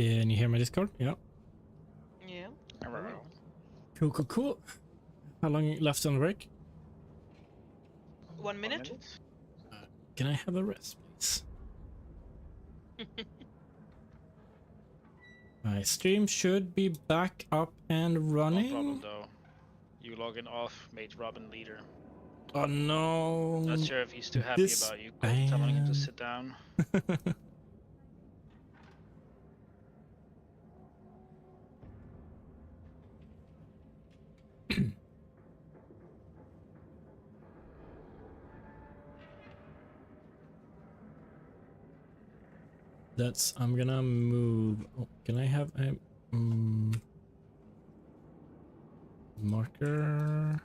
Can you hear my Discord? Yeah. Yeah. Cool. How long left on the break? 1 minute? Can I have a rest, please? My stream should be back up and running. No problem though. You log in off, made Robin leader. Oh no. Not sure if he's too happy about you telling him to sit down. I'm gonna move. Oh, can I have a marker?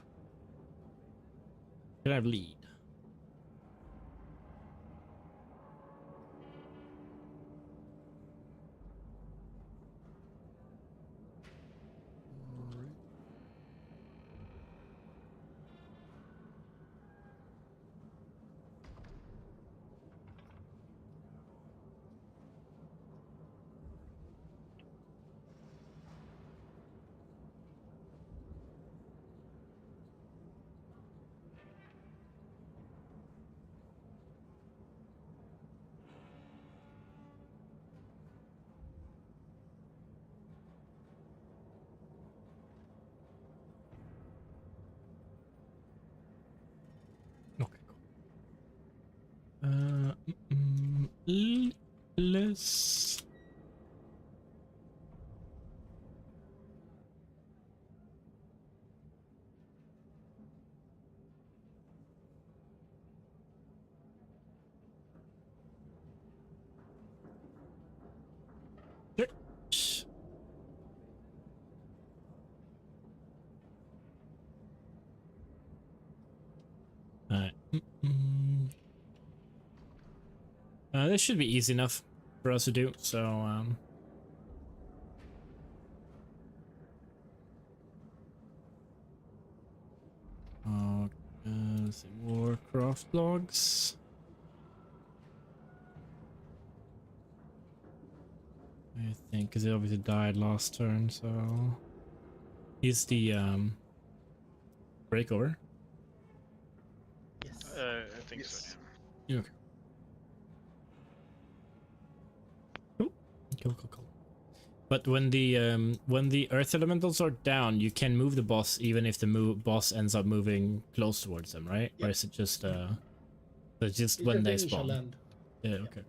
Can I have lead? Okay, cool. Let's. Alright. This should be easy enough for us to do, so let's see, more craft logs. I think because it obviously died last turn, so is the breakover. Yes. I think so. Yeah. Okay. Cool. But when the earth elementals are down, you can move the boss even if the boss ends up moving close towards them, right? Yep. Or is it just it's just when they spawn? Land. Yeah. Okay.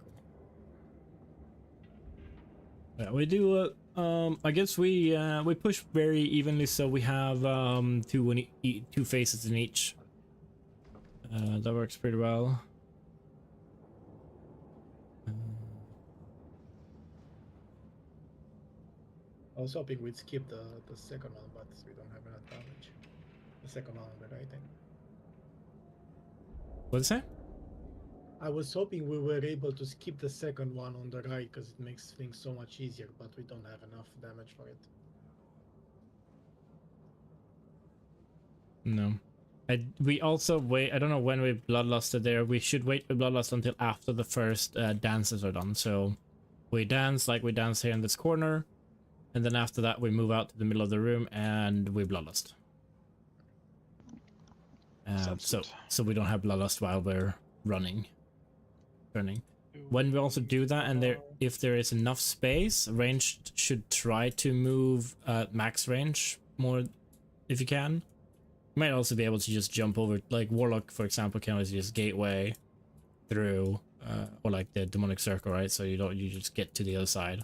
Cool. Yeah, we do. I guess we push very evenly, so we have two faces in each. That works pretty well. I was hoping we'd skip the second one, but we don't have enough damage. The second one on the right thing. What's that? I was hoping we were able to skip the second one on the right because it makes things so much easier, but we don't have enough damage for it. No. We also wait. I don't know when we bloodlusted there. We should wait with bloodlust until after the first dances are done. So we dance like we dance here in this corner, and then after that we move out to the middle of the room and we bloodlust. So we don't have bloodlust while we're running. When we also do that, and if there is enough space, ranged should try to move max range more if you can. You might also be able to just jump over, like Warlock, for example, can always just gateway through, or like the demonic circle, right? So you just get to the other side.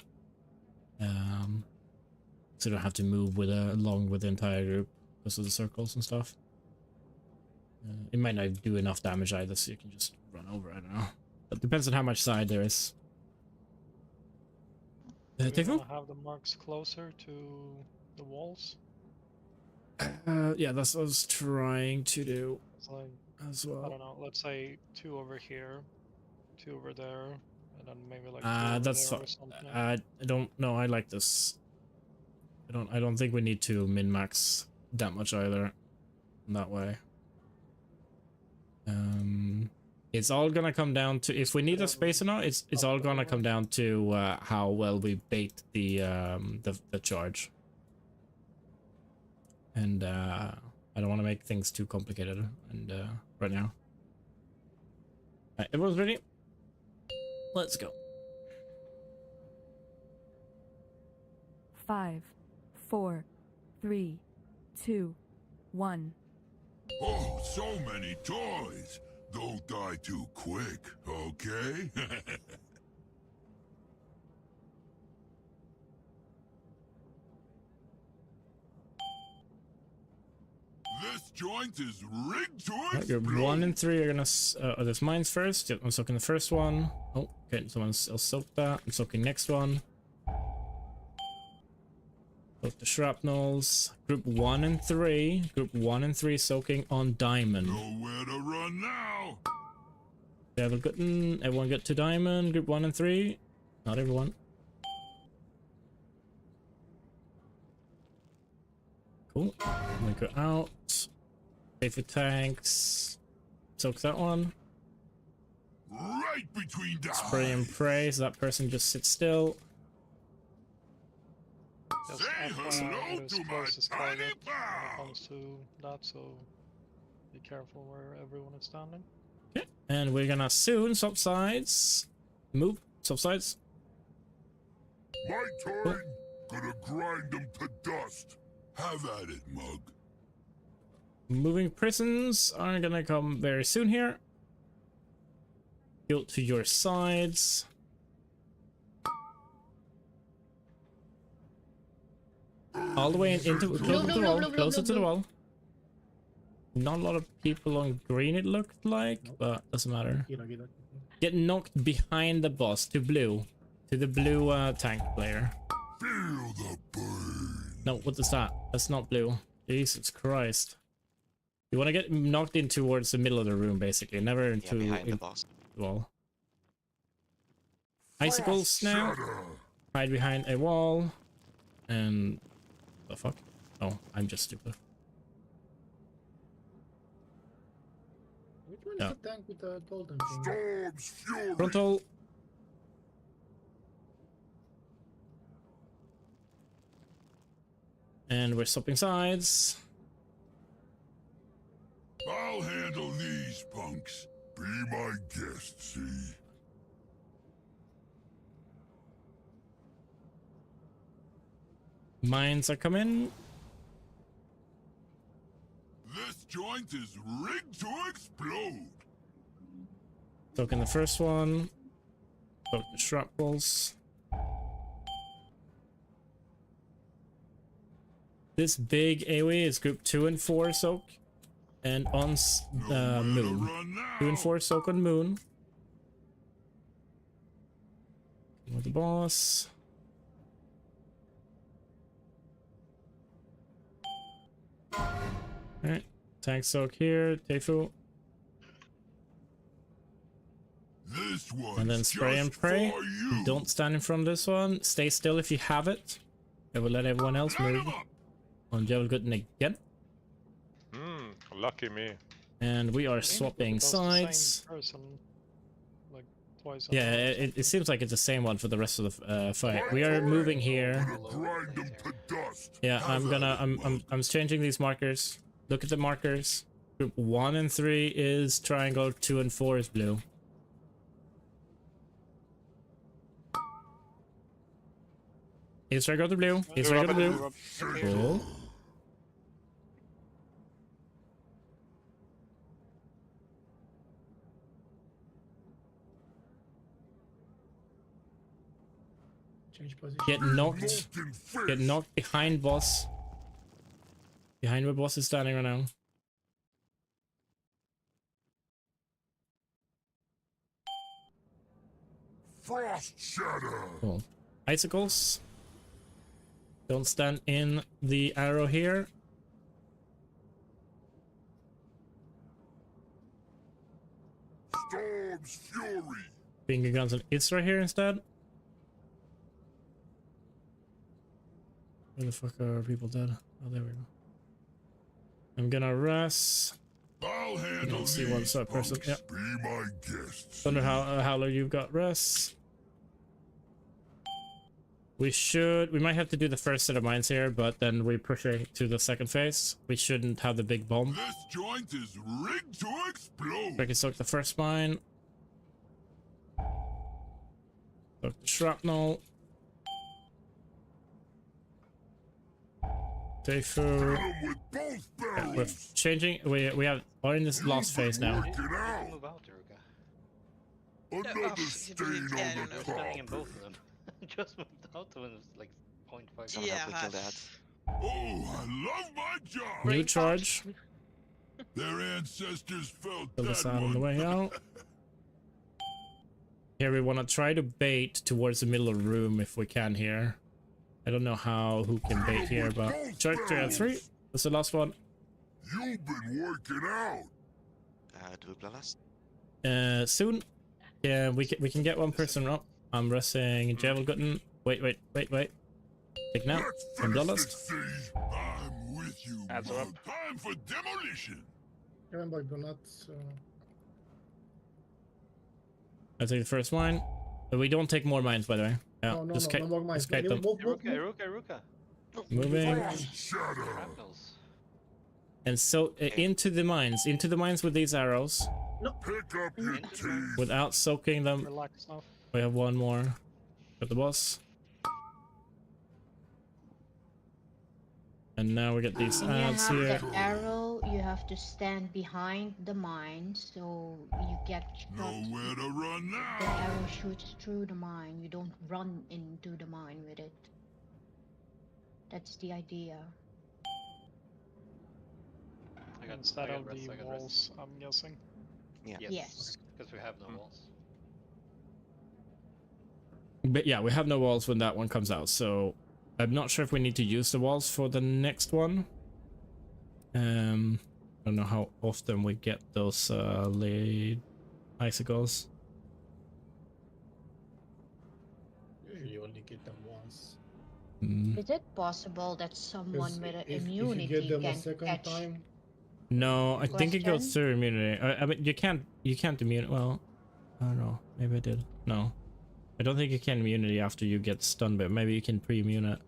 So you don't have to move along with the entire group because of the circles and stuff. It might not do enough damage either, so you can just run over. I don't know. It depends on how much side there is. Do we want to have the marks closer to the walls? Yeah, that's what I was trying to do. It's like, as well. I don't know, let's say 2 over here, 2 over there, and then maybe like 2 over that's there fine. or something. I don't know, I like this. I don't think we need to min-max that much either in that way. It's all gonna come down to if we need a space or not. It's all gonna come down to how well we bait the charge. And I don't want to make things too complicated. And right now, everyone's ready. Let's go. 5, 4, 3, 2, 1. Oh, so many toys! Don't die too quick, okay? This joint is rigged to Group explode! 1 and 3 are gonna. There's mines first. Yep, I'm soaking the first one. Oh, okay. Someone else soaked that. I'm soaking next one. Soak the shrapnels. Group 1 and 3. Group 1 and 3 soaking on diamond. Nowhere to run now! Everyone get to diamond. Group 1 and 3. Not everyone. Cool. We go out. Pay for tanks. Soak that one. Right between the Spray and eyes. pray so that person just sits still. Just Say FYI, hello it is to my closest tiny target when it pal! comes to that, so be careful where everyone is standing. Okay. And we're gonna soon swap sides. Move. Swap sides. My turn! Gonna grind them to dust! Have at it, mug. Moving prisons are gonna come very soon here. Go to your sides. All the way into closer to the wall. Closer to the wall. Not a lot of people on green it looked like, but doesn't matter. Get knocked behind the boss to blue. To the blue tank player. Feel the burn! No, what is that? That's not blue. Jesus Christ. You want to get knocked in towards the middle of the room, basically. Never into behind the boss. the wall. Icicles now. Shatter! Hide behind a wall. And... the fuck? Oh, I'm just stupid. Which one Yeah. is the tank with the golden thing? Storm's fury! Frontal. And we're swapping sides. I'll handle these punks. Be my guest, see? Mines are coming. This joint is rigged to explode! Soak in the first one. Soak the shrapnels. This big AoE is group 2 and 4 soak. And on Nowhere to moon. run now. 2 and 4 soak on moon. With the boss. Alright. Tank soak here. Teifu. This one's And then spray and just pray. for you. Don't stand in front of this one. Stay still if you have it. I will let everyone else Light move. 'em up. On Djävulgudden again. Lucky me. And we are I think swapping it does the same sides. person, like twice in a Yeah, row or it something. seems like it's the same one for the rest of the fight. We are moving here. Gonna grind them to dust. Yeah, Have I'm at it, mug. I'm changing these markers. Look at the markers. Group 1 and 3 is triangle, 2 and 4 is blue. Here's where I go to blue. Here's where I go to blue. Cool. Change position. Get knocked. Molten fist. Get knocked behind boss. Behind where boss is standing right now. Frost shatter. Cool. Icicles. Don't stand in the arrow here. Storm's fury. Finger guns and it's right here instead. Where the fuck are people dead? Oh, there we go. I'm gonna rest. I'll I'll handle Let's see these what's that person. punks. Yep. Be my guests. Thunder Howler, you've got res. We might have to do the first set of mines here, but then we push it to the second phase. We shouldn't have the big bomb. This joint is rigged to explode. Treckie soak the first mine. Soak the shrapnel. Teifu. Hit 'em with both We're barrels. changing. We're in this last phase now. Working out. Move out, Ruka. Another stain on the Standing in carpet. both of them. Just moved out when it was like 0.5. Yeah. We kill that. Oh, I love my job. New charge. Their ancestors felt Fill this that out on the one. way out. Here we want to try to bait towards the middle of the room if we can here. I don't know who can bait here, but charge 3 out 3. That's the last one. You've been working out. Dubbla last. Soon. Yeah, we can get one person up. I'm resting Javelgutten. Wait. Take now. Let's I'm finish Bloodlust. this siege. I'm with you. Adds Mug. up. Time for demolition. Remember, do not. I take the first mine. But we don't take more mines, by the way. Yeah, No, just no more mines. kite them. Move. Ruka. Moving. Shatter. Shrapnels. And so into the mines with these arrows Pick up your teeth. without soaking them. Relax now. We have one more. Got the boss. And now we get these When you ads have here. the arrow, you have to stand behind the mine so you get shot. Nowhere to run The now. arrow shoots through the mine. You don't run into the mine with it. That's the idea. Instead of rest, the I got walls, I'm guessing. Yeah. Yes. Because we have no walls. But yeah, we have no walls when that one comes out, so I'm not sure if we need to use the walls for the next one. I don't know how often we get those laid icicles. Usually you only get them once. Is it possible that someone 'Cause with an if immunity you get them a can second catch? time, No, I think it goes Question? through immunity. I mean, you can't immune. Well, I don't know. Maybe I did. No, I don't think you can immunity after you get stunned, but maybe you can pre-immune it.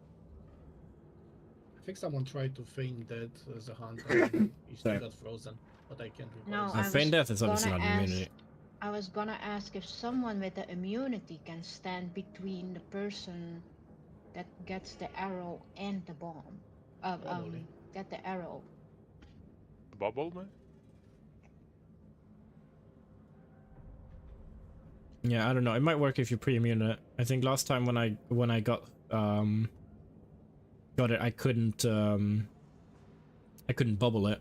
I think someone tried to feign death as a hunter. And he still Sorry. got frozen, but I can't recall. No, his I was Feign death is obviously gonna not ask- immunity. I was gonna ask if someone with the immunity can stand between the person that gets the arrow and the bomb. Probably. Get the arrow. Bubble, man? Yeah, I don't know. It might work if you pre-immune it. I think last time when I got it, I couldn't bubble it.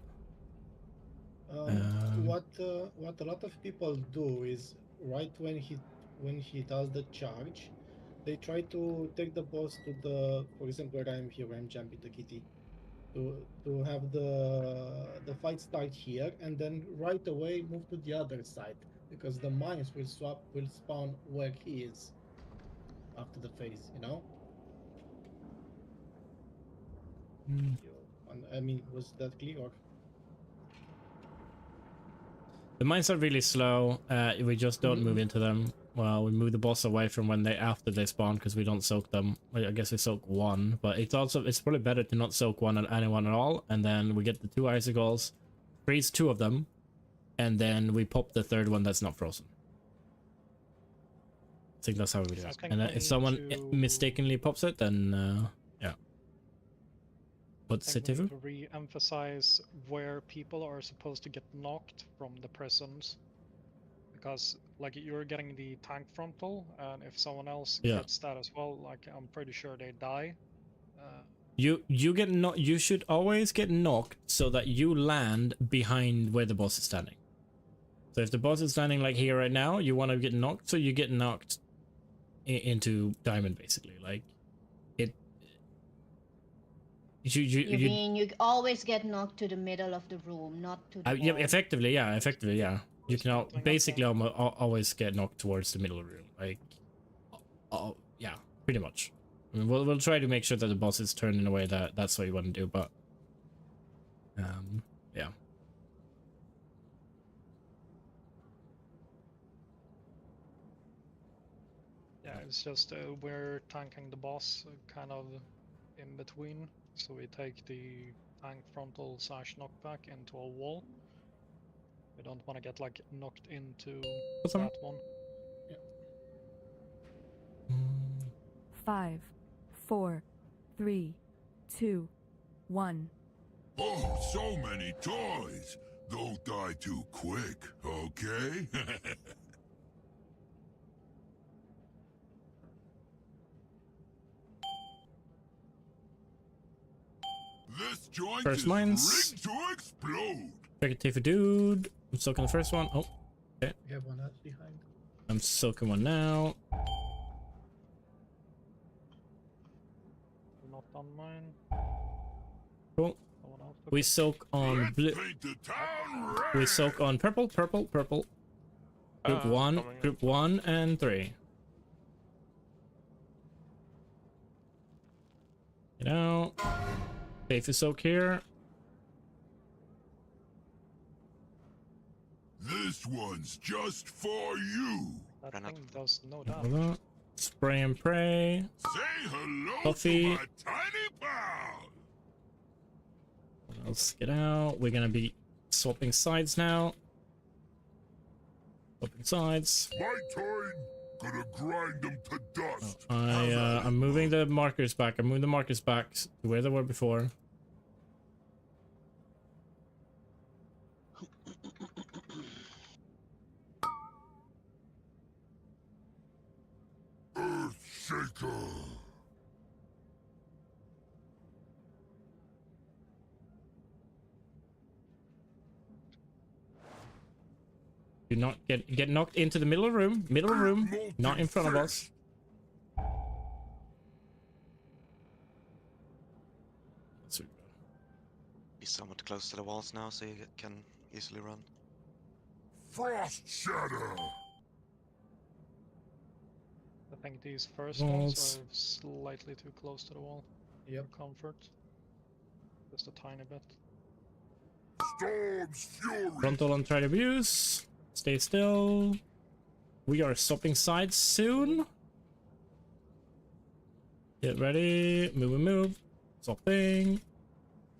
What a lot of people do is right when he does the charge, they try to take the boss to the, for example, where I'm here, I'm jumping the kitty, to have the fight start here and then right away move to the other side because the mines will spawn where he is after the phase, you know. Hmm. I mean, was that clear? Or? The mines are really slow. We just don't move into them. Well, we move the boss away from after they spawn because we don't soak them. Well, I guess we soak one, but it's probably better to not soak anyone at all. And then we get the 2 icicles, freeze 2 of them, and then we pop the 3rd one that's not frozen. I think that's how we do So I it. think And we if need someone to- mistakenly pops it, then yeah. What's I it, think we Tifu? need to re-emphasize where people are supposed to get knocked from the prisons. Because, like, you're getting the tank frontal, and if someone else Yeah. gets that as well, like, I'm pretty sure they die. You should always get knocked so that you land behind where the boss is standing. So if the boss is standing like here right now, you want to get knocked, so you get knocked into diamond basically. Like it. You mean you always get knocked to the middle of the room, not to the Yeah, wall. effectively, yeah. You can Something like basically that. always get knocked towards the middle of the room. Like, yeah, pretty much. I mean, we'll try to make sure that the boss is turned in a way that's what you want to do, but yeah. it's just we're tanking the boss kind of in between. So we take the tank frontal / knockback into a wall. We don't want to get like knocked into Awesome. that one. 5, 4, 3, 2, 1. Oh, so many toys. Don't die too quick, okay? This joint First is mines. rigged to explode. Treckie for dude. I'm soaking the first one. Oh, We have one else behind. I'm soaking one now. Not on mine. Cool. Someone else took We it. soak on Let's blue. paint the town red. We soak on purple, purple, purple. Group one, coming group 1 and 3. Get out. Safe is soak here. This one's just for you. That Run out. thing does no Hold damage. on. Spray and pray. Say hello Coffee. to my tiny pal. Let's get out. We're gonna be swapping sides now. Swapping sides. My turn. Gonna grind them to dust. I'm moving the markers back. I'm moving the markers back to where they were before. Earthshaker. Do not get knocked into the middle of the room. Middle of the room, not in front of us. Be somewhat close to the walls now, so you can easily run. Frost shatter. I think these first Walls. ones are slightly too close to the wall. Yep. For comfort. Just a tiny bit. Storm's fury. Frontal on try to abuse. Stay still. We are swapping sides soon. Get ready. Move and move. Swapping.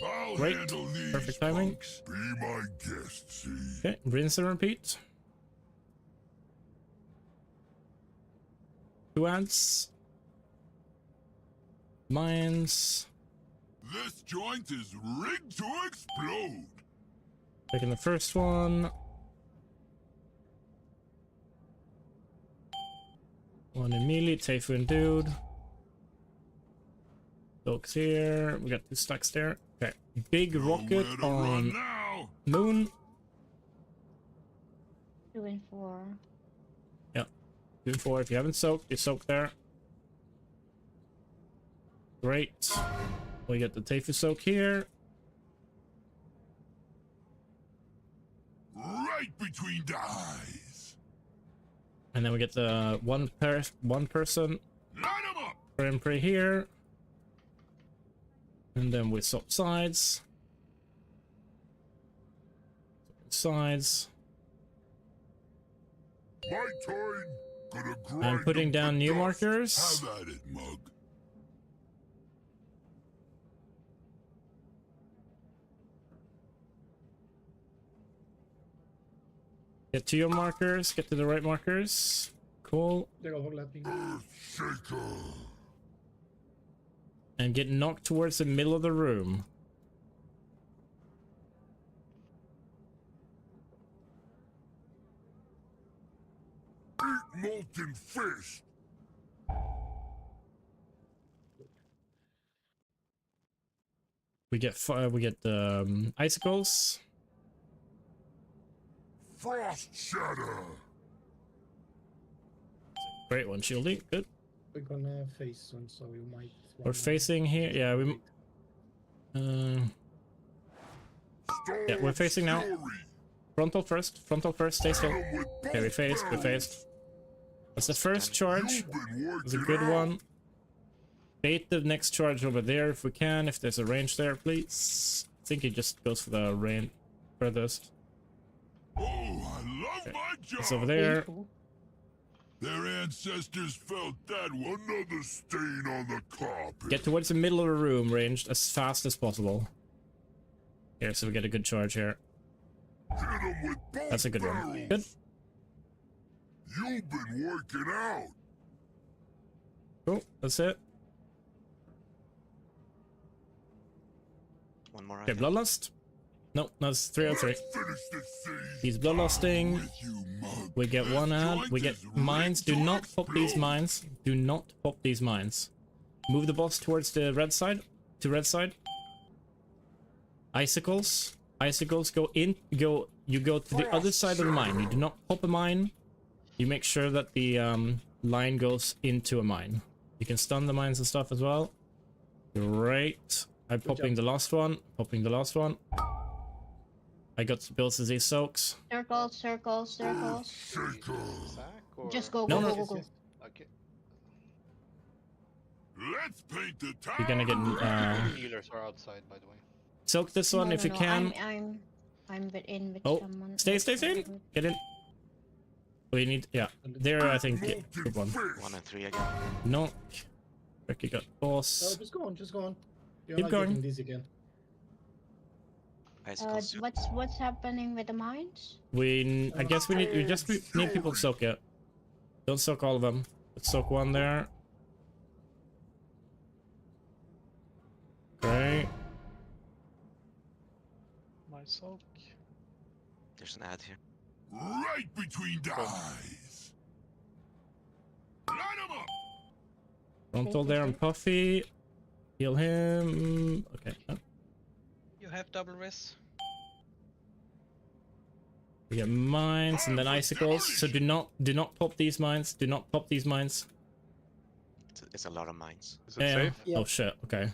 I'll Great. handle these Perfect timing. punks. Be my guest, see? Okay, rinse and repeat. 2 ants. Mines. This joint is rigged to explode. Taking the first one. One immediately, Typhoon dude. Dogs here. We got 2 stacks there. Okay. Big rocket Nowhere to run on now. moon. 2 and 4. 2 and 4. If you haven't soaked, you soak there. Great. We get the Typhoon soak here. Right between the eyes. And then we get the one person Line 'em up. pray and pray here. And then we swap sides. Sides. My turn. Gonna grind I'm putting them to down new dust. markers. Have at it, mug. Get to your markers. Get to the right markers. Cool. They're overlapping. Earthshaker. And get knocked towards the middle of the room. Eat molten fish. We get icicles. Frost shatter. Great one, Shieldy. Good. We're gonna face soon, so you might. We're facing here. Yeah, we. Yeah, we're facing now. Fury. Frontal first. Frontal first. Stay still. Hit 'em with Okay, we both faced. We barrels. faced. That's the first charge. You've been It's a working good out. one. Bait the next charge over there if we can. If there's a range there, please. I think it just goes for the range furthest. Oh, I love my job. It's over there. Cool. Their ancestors felt that one. Another stain on the carpet. Get towards the middle of the room, ranged, as fast as possible. Here, so we get a good charge here. Hit 'em with both That's a good one. barrels. Good. You've been working out. Cool. That's it. One more. I Okay, think. Bloodlust. No, that's 3 out of 3. Let's finish this scene. He's bloodlusting. With you, mug. We get one ad. Joint We get is mines. Do red not dark pop these blue. mines. Do not pop these mines. Move the boss towards the red side. To red side. Icicles. Icicles go in. You go to the other side of the mine. You do not pop a mine. You make sure that the line goes into a mine. You can stun the mines and stuff as well. Great. I'm popping the last one. Popping the last one. I got builds as these soaks. Circles, circles, circles. Shaker. Just go, No, go, no. go, go, go. Okay. Let's paint the town. You're gonna get Healers are outside, by the way. soak this one No, if no, you no, can. I'm in with Oh, someone. stay in. Get in. We need, yeah. There, I think. Good one. 1 and 3 again. Knock. Treckie got Oh, boss. just go on, just go on. You're Keep not going. getting this again. Icicles soon. What's happening with the mines? I guess we need people to soak it. Don't soak all of them. Let's soak one there. Great. My soak. There's an ad here. Right between the eyes. Line 'em up. Frontal there on Puffy. Heal him. Okay. Oh. You have double res. We get mines and then icicles. So do not pop these mines. Do not pop these mines. It's a lot of mines. Is it Yeah. safe? Yeah. Oh shit. Okay.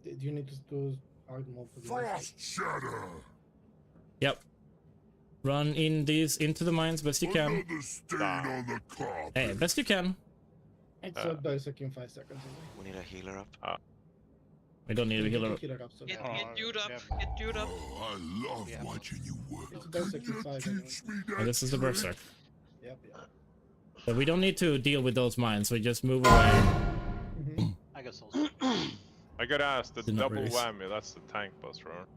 You need to do hard mode for the Frost shatter. Yep. Run in these into the mines best you can. Another stain on the carpet. Hey, best you can. It's a berserk in 5 seconds. We need a healer up. We don't need a healer. Healer up, so Get yeah. dude up. Get dude up. Oh, I love Yeah. watching you work. It's berserk in 5 anyway. Teach me Oh, that this is the trick. berserk. Yep, yeah. So we don't need to deal with those mines. We just move away. Mhm. I got souls. I got asked the Did not double raise. whammy. That's the tank boss, right?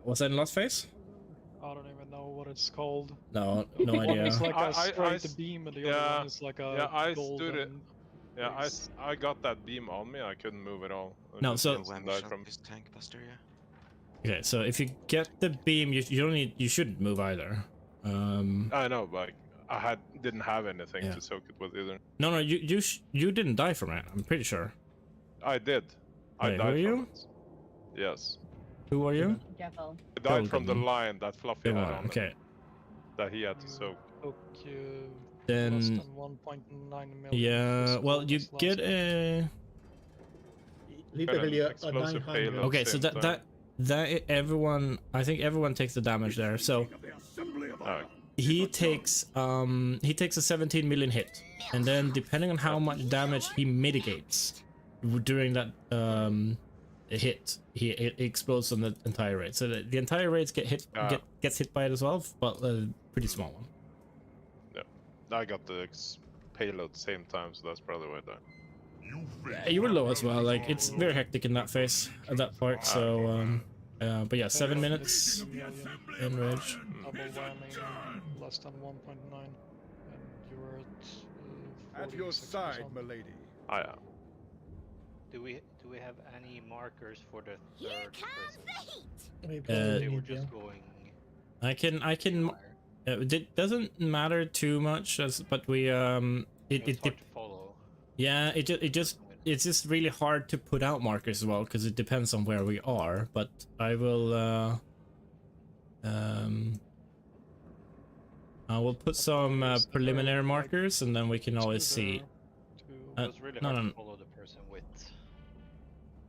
Was that in last phase? I don't even know what it's called. No, no One idea. is like a I straight beam and the other yeah, one is like a yeah, I golden stood it. Yeah, base. I got that beam on me. I couldn't move at all. I No, just so- instant Whammy died shot from. is tank buster, yeah. Okay, so if you get the beam, you don't need. You shouldn't move either. I know, but I didn't have anything Yeah. to soak it with either. No, you didn't die from it. I'm pretty sure. I did. I Wait, who died are from you? it. Yes. Who are you? Devil. I died from the Golden. line that Fluffy Good had one. on it, Okay, that he had to soak. Took then less than 1.9 million. yeah. for Well, you this last get one. a. Literally a explosive 900. payload. Okay, so Same time. that everyone. I think everyone takes the damage there. So Oh, he takes a 17 million hit, and then depending on how much damage he mitigates during that hit, it explodes on the entire raid. So the entire raids gets hit by it as well, but a pretty small one. I got the payload same time, so that's probably why I died. Yeah, you were low as well. Like it's very hectic in that phase, at that part. So but yeah, 7 minutes in rage. Double whammy, less than 1.9, and you're at At your 46%. side, milady. I am. Do we have any markers for the third person? Maybe They were need, yeah. just going. I can. fire. It doesn't matter too much, but we It's hard to follow. yeah, it's just really hard to put out markers as well because it depends on where we are. But I will put some preliminary markers and then we can always see. It was really no, hard no, to follow the person with.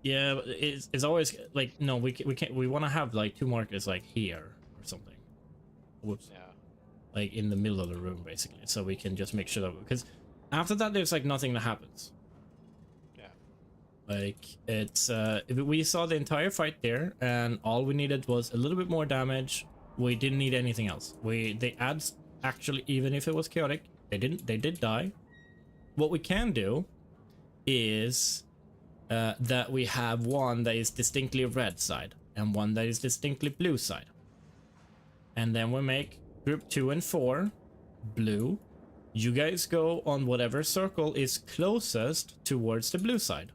Yeah, but it's always like no, we can't. We want to have like 2 markers like here or something. Whoops. Yeah. Like in the middle of the room basically, so we can just make sure that because after that there's like nothing that happens. Yeah. Like we saw the entire fight there, and all we needed was a little bit more damage We didn't need anything else. The ads actually, even if it was chaotic, they did die. What we can do is that we have one that is distinctly red side and one that is distinctly blue side. And then we make group 2 and 4 blue. You guys go on whatever circle is closest towards the blue side.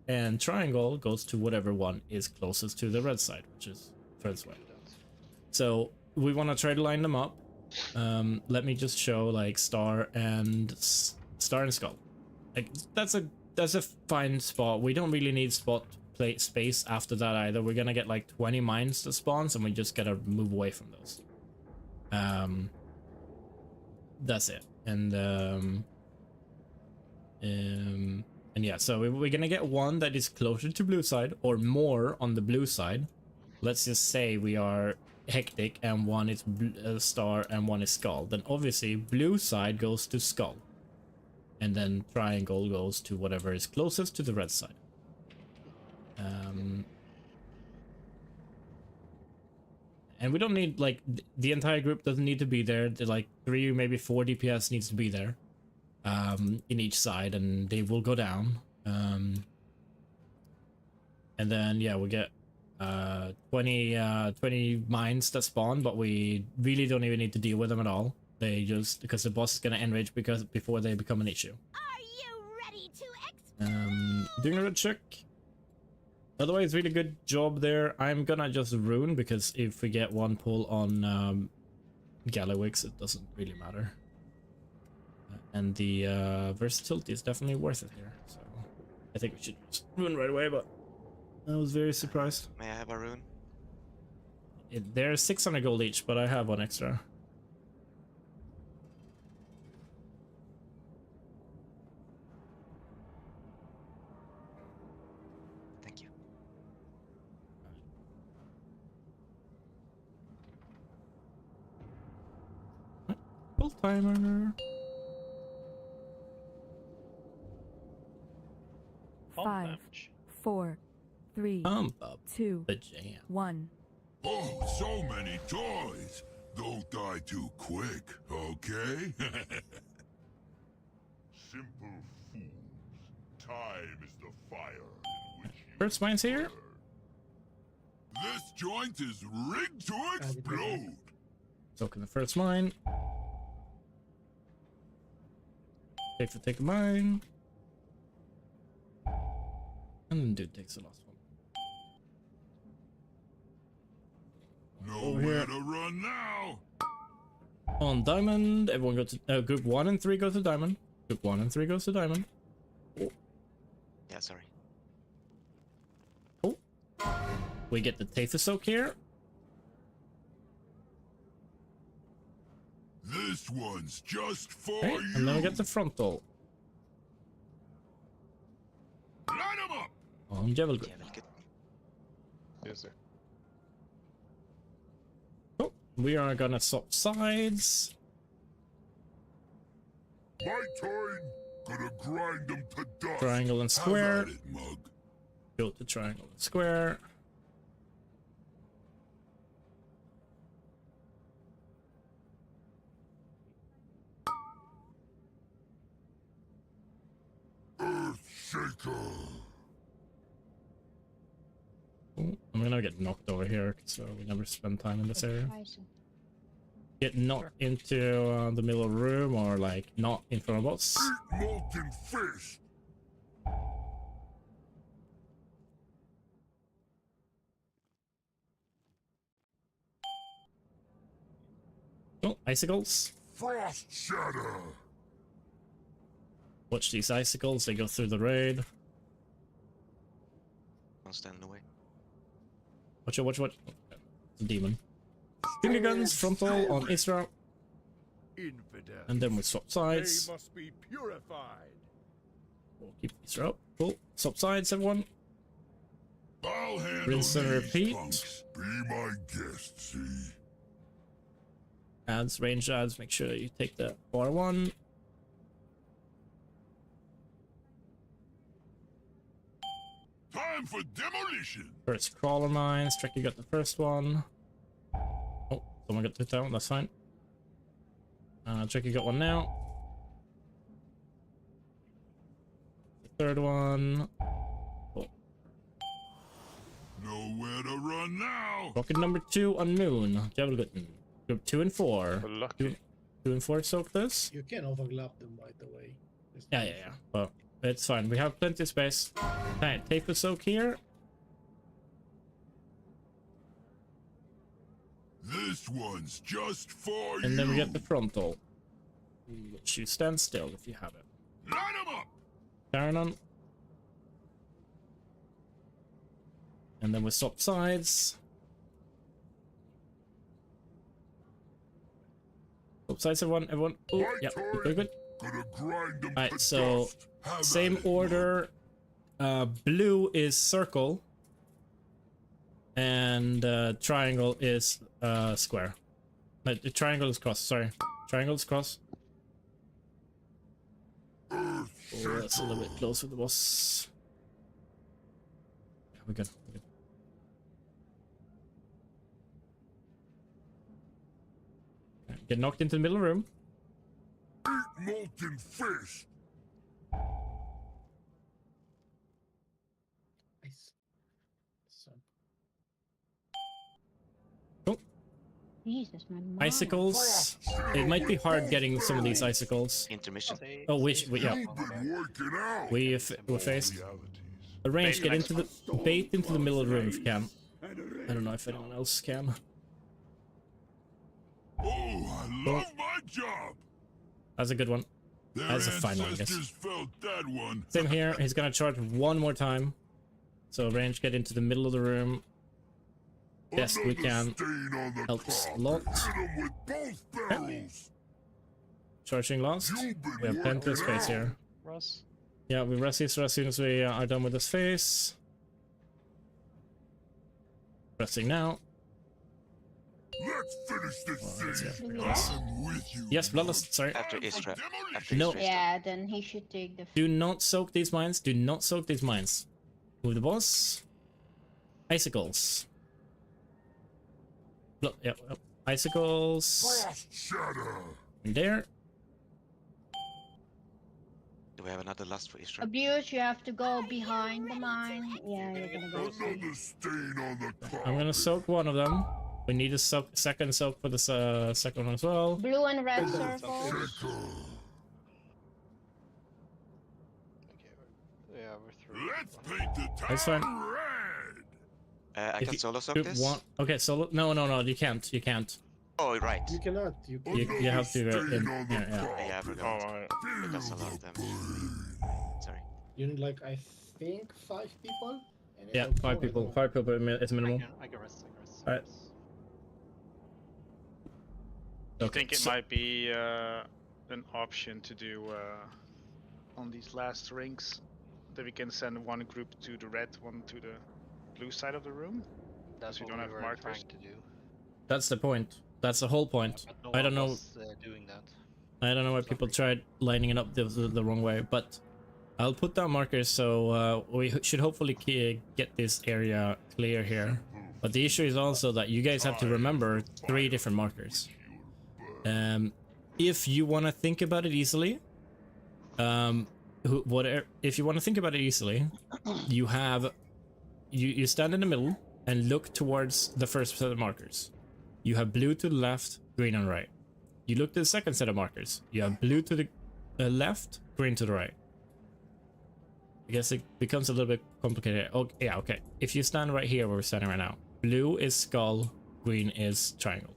And triangle goes to whatever one is closest to the red side, which is furthest away. So we want to try to line them up. Let me just show like star and skull. Like that's a fine spot. We don't really need spot plate space after that either. We're gonna get like 20 mines that spawns, and we just gotta move away from those. That's it. And yeah, so we're gonna get one that is closer to blue side or more on the blue side. Let's just say we are hectic and one is star and one is skull. Then obviously blue side goes to skull. And then triangle goes to whatever is closest to the red side. And we don't need, like, the entire group doesn't need to be there. They're like 3, maybe 4 DPS needs to be there. In each side, and they will go down. And then, yeah, we'll get 20 mines that spawn, but we really don't even need to deal with them at all. They just, because the boss is gonna enrage before they become an issue. Are you ready to Doing a red check. Otherwise, really good job there. I'm gonna just rune, because if we get one pull on Gallowix, it doesn't really matter. And the versatility is definitely worth it here. So I think we should just rune right away, but I was very surprised. May I have a rune? They're 600 gold each, but I have one extra. Thank you. Full timer. 5, 4, 3, Pump up 2, the jam. 1. Oh, so many toys. Don't die too quick, okay? Simple fools. Time is the fire in which you First mine's here. burn. This joint is rigged to explode. Soaking the first mine. Take a mine. And then dude takes the last one. Nowhere to run now. On diamond, everyone go to group 1 and 3 go to diamond. Group 1 and 3 goes to diamond. Yeah, sorry. Oh. We get the Tafer soak here. This one's just for Okay, you. and then we get the frontal. Line 'em up. On Jebel Group. Yes, sir. Oh, we are gonna swap sides. My turn. Gonna grind them to dust. Triangle and Have square. at it, mug. Go to triangle and square. Earthshaker. Oh, I'm gonna get knocked over here, so we never spend time in this area. Get knocked into the middle of the room, or like not in front of us. Eat molten fish. Oh, icicles. Frost shatter. Watch these icicles, they go through the raid. Don't stand in the way. Watch it, watch it, watch it. Oh, it's a demon. Finger guns, frontal on Isra. Infidel. And then we swap sides. They must be purified. We'll keep Isra up. Cool. Swap sides, everyone. I'll handle Rinse and these repeat. punks. Be my guest, see? Ads, range ads, make sure that you take the R1. Time for demolition. First crawler mines. Treckie got the first one. Oh, Someone got that one. That's fine. Treckie got one now. The third one. Oh. Nowhere to run now. Rocket number 2 on Moon. Javelin. Group 2 and 4. We're lucky. 2 and 4 soak this. You can overlap them, by the way. There's no Yeah, yeah, issue. yeah. Well, it's fine. We have plenty of space. Okay, take the soak here. This one's just for you. And then we get the frontal. Which you stand still if you have it. Line 'em up. Turn on. And then we swap sides. Swap sides, everyone. Oh, My yeah, turn. good, good. Gonna grind 'em Alright, to so dust. Have same at it, man. order. Blue is circle. And triangle is square. No, the triangle is cross, sorry. Triangle is cross. Oh, that's a little bit close with the boss. Yeah, we're good. We're good. Okay, get knocked into the middle room. Eat molten fish. Nice. So, Jesus, my mom. Icicles. It might be hard getting some of these icicles. Intermission. Oh, which yeah, You've been working out. we faced. Arrange, get into the bait into the middle of the room if you can. I don't know if anyone else can. Oh, I love my job. That's a good one. Their That's a fine one, I guess. ancestors felt that one. Same here. He's gonna charge one more time. So Range, get into the middle of the room. Yes, we Another can. stain on the Helps top. a lot. Hit 'em with both barrels. Charging last. You've been We have plenty of working space out. here. Russ. Yeah, we rest these as soon as we are done with this phase. Resting now. Let's finish this Well, let's thing. get- I'm with you. Yes, Bloodlust, sorry. After Isra. After No. Isra. Yeah, then he should take the. Do not soak these mines. Do not soak these mines. Move the boss. Icicles. Yep. Icicles. Frost shatter. In there. Do we have another lust for Isra? Abuse, you have to go behind the mine. Yeah, you're gonna go. Another stain on the top. I'm gonna soak one of them. We need a second soak for the second one as well. Blue and red circles. Checker. Yeah, we're through. Let's paint the That's town fine. red. I If can you solo soak do this? Okay, solo. No, you can't. You can't. Oh, right. you cannot. You can. You have to. Stain on the Yeah. top. Yeah, I Oh, forgot. I, Because a Feel lot of the them. pain. Sorry. You need like I think 5 people. And Yeah, it's 5 people. 5 people is minimal. I can rest. Alright. I Okay, think it so- might be an option to do on these last rings that we can send one group to the red, one to the blue side of the room. That's we what don't we have were markers. trying to do. That's the point. That's the whole point. But no I don't one know. was, doing that. I don't know why people tried lining it up the wrong way, but I'll put down markers so we should hopefully get this area clear here. But the issue is also that you guys have to remember 3 different markers. If you want to think about it easily, if you want to think about it easily, you have you stand in the middle and look towards the first set of markers. You have blue to the left, green on the right. You look to the second set of markers. You have blue to the left, green to the right. I guess it becomes a little bit complicated. Oh, yeah, okay. If you stand right here where we're standing right now, blue is skull, green is triangle.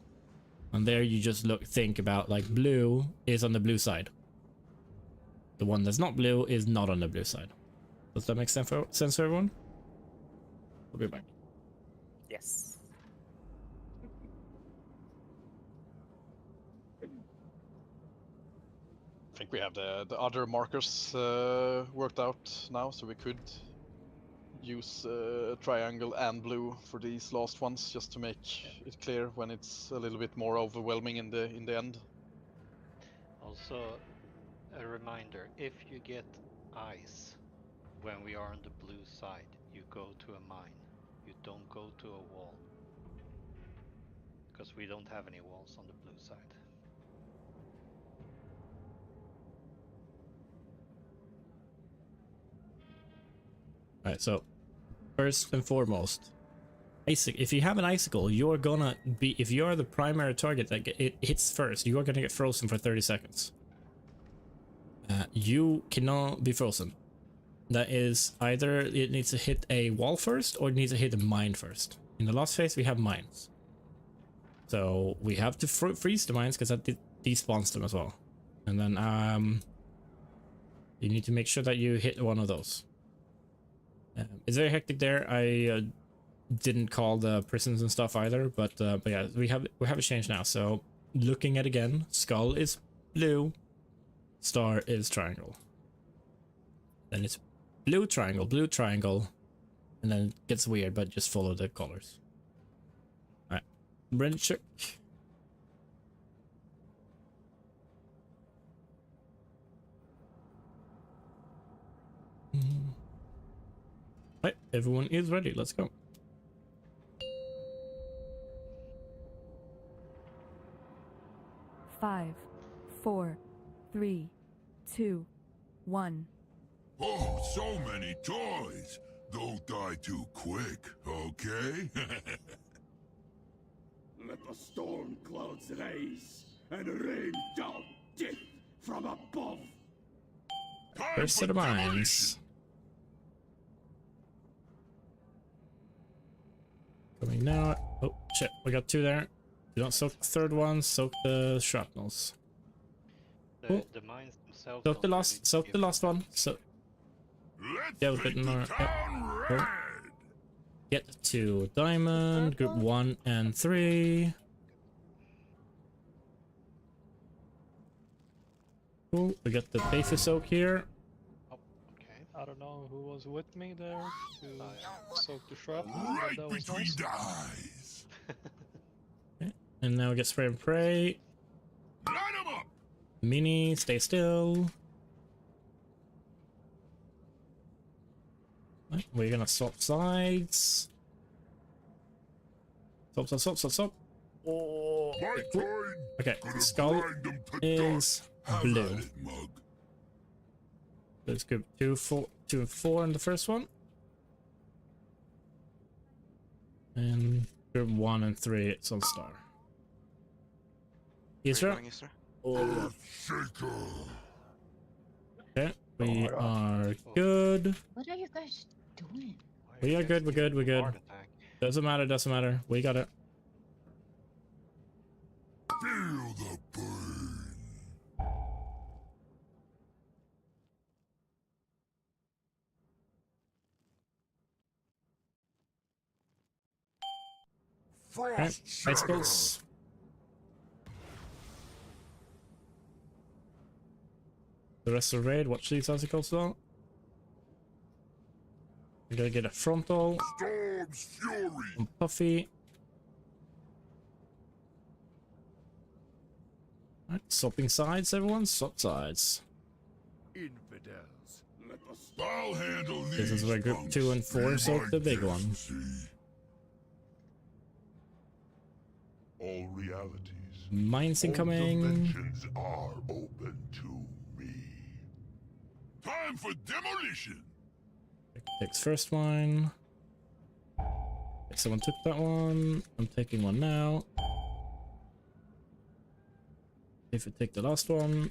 And there you just think about like blue is on the blue side. The one that's not blue is not on the blue side. Does that make sense for everyone? We'll be back. Yes. I think we have the other markers worked out now, so we could use triangle and blue for these last ones, just to make it clear when it's a little bit more overwhelming in the end. Also, a reminder: if you get ice when we are on the blue side, you go to a mine. You don't go to a wall. because we don't have any walls on the blue side. Alright, so first and foremost, if you have an icicle, you're gonna be, if you're the primary target that it hits first, you are gonna get frozen for 30 seconds. You cannot be frozen. That is either it needs to hit a wall first or it needs to hit a mine first. In the last phase we have mines, so we have to freeze the mines because that despawns them as well. And then you need to make sure that you hit one of those. It's very hectic there. I didn't call the prisons and stuff either, but yeah, we have a change now. So looking at again, skull is blue, star is triangle, then it's blue triangle, and then it gets weird, but just follow the colors. All right, ready, check. Right, everyone is ready. Let's go. Five, 4, 3, 2, 1. Oh, so many toys! Don't die too quick, okay? Let the storm clouds rise and rain down death from above. First set of mines. Coming now. Oh shit, we got 2 there. You don't soak the third one, soak the shrapnels. The mines themselves. Soak the last one. So yeah, we didn't know. Yeah. Get to diamond, group 1 and 3. Cool. We got the Payfa soak here. Oh, okay. I don't know who was with me there to soak the shrapnel. Right That was between nice. the eyes. Okay. And now we get spray and pray. Line 'em up. Mini, stay still. Right, we're gonna swap sides. Swap. Oh, My turn. okay, Gonna skull grind 'em to is dust. Have blue. at it, mug. Let's go 2, and 4 in the first one. And group 1 and 3, it's on star. Isra? Earth shaker. Okay, we are good. What are you guys doing? We are good, we're good. Doesn't matter. We got it. Feel the burn. Alright, icicles. The rest of the raid, watch these icicles though. We're gonna get a frontal. Storm's fury. Some puffy. Alright, swapping sides, everyone. Swap sides. Infidels. Let the I'll handle these. This is where group punks. 2 and 4 Be soak my the big guest, one. see? All realities. Mines all incoming. dimensions are open to me. Time for demolition. Takes first one. Okay, someone took that one. I'm taking one now. If we take the last one.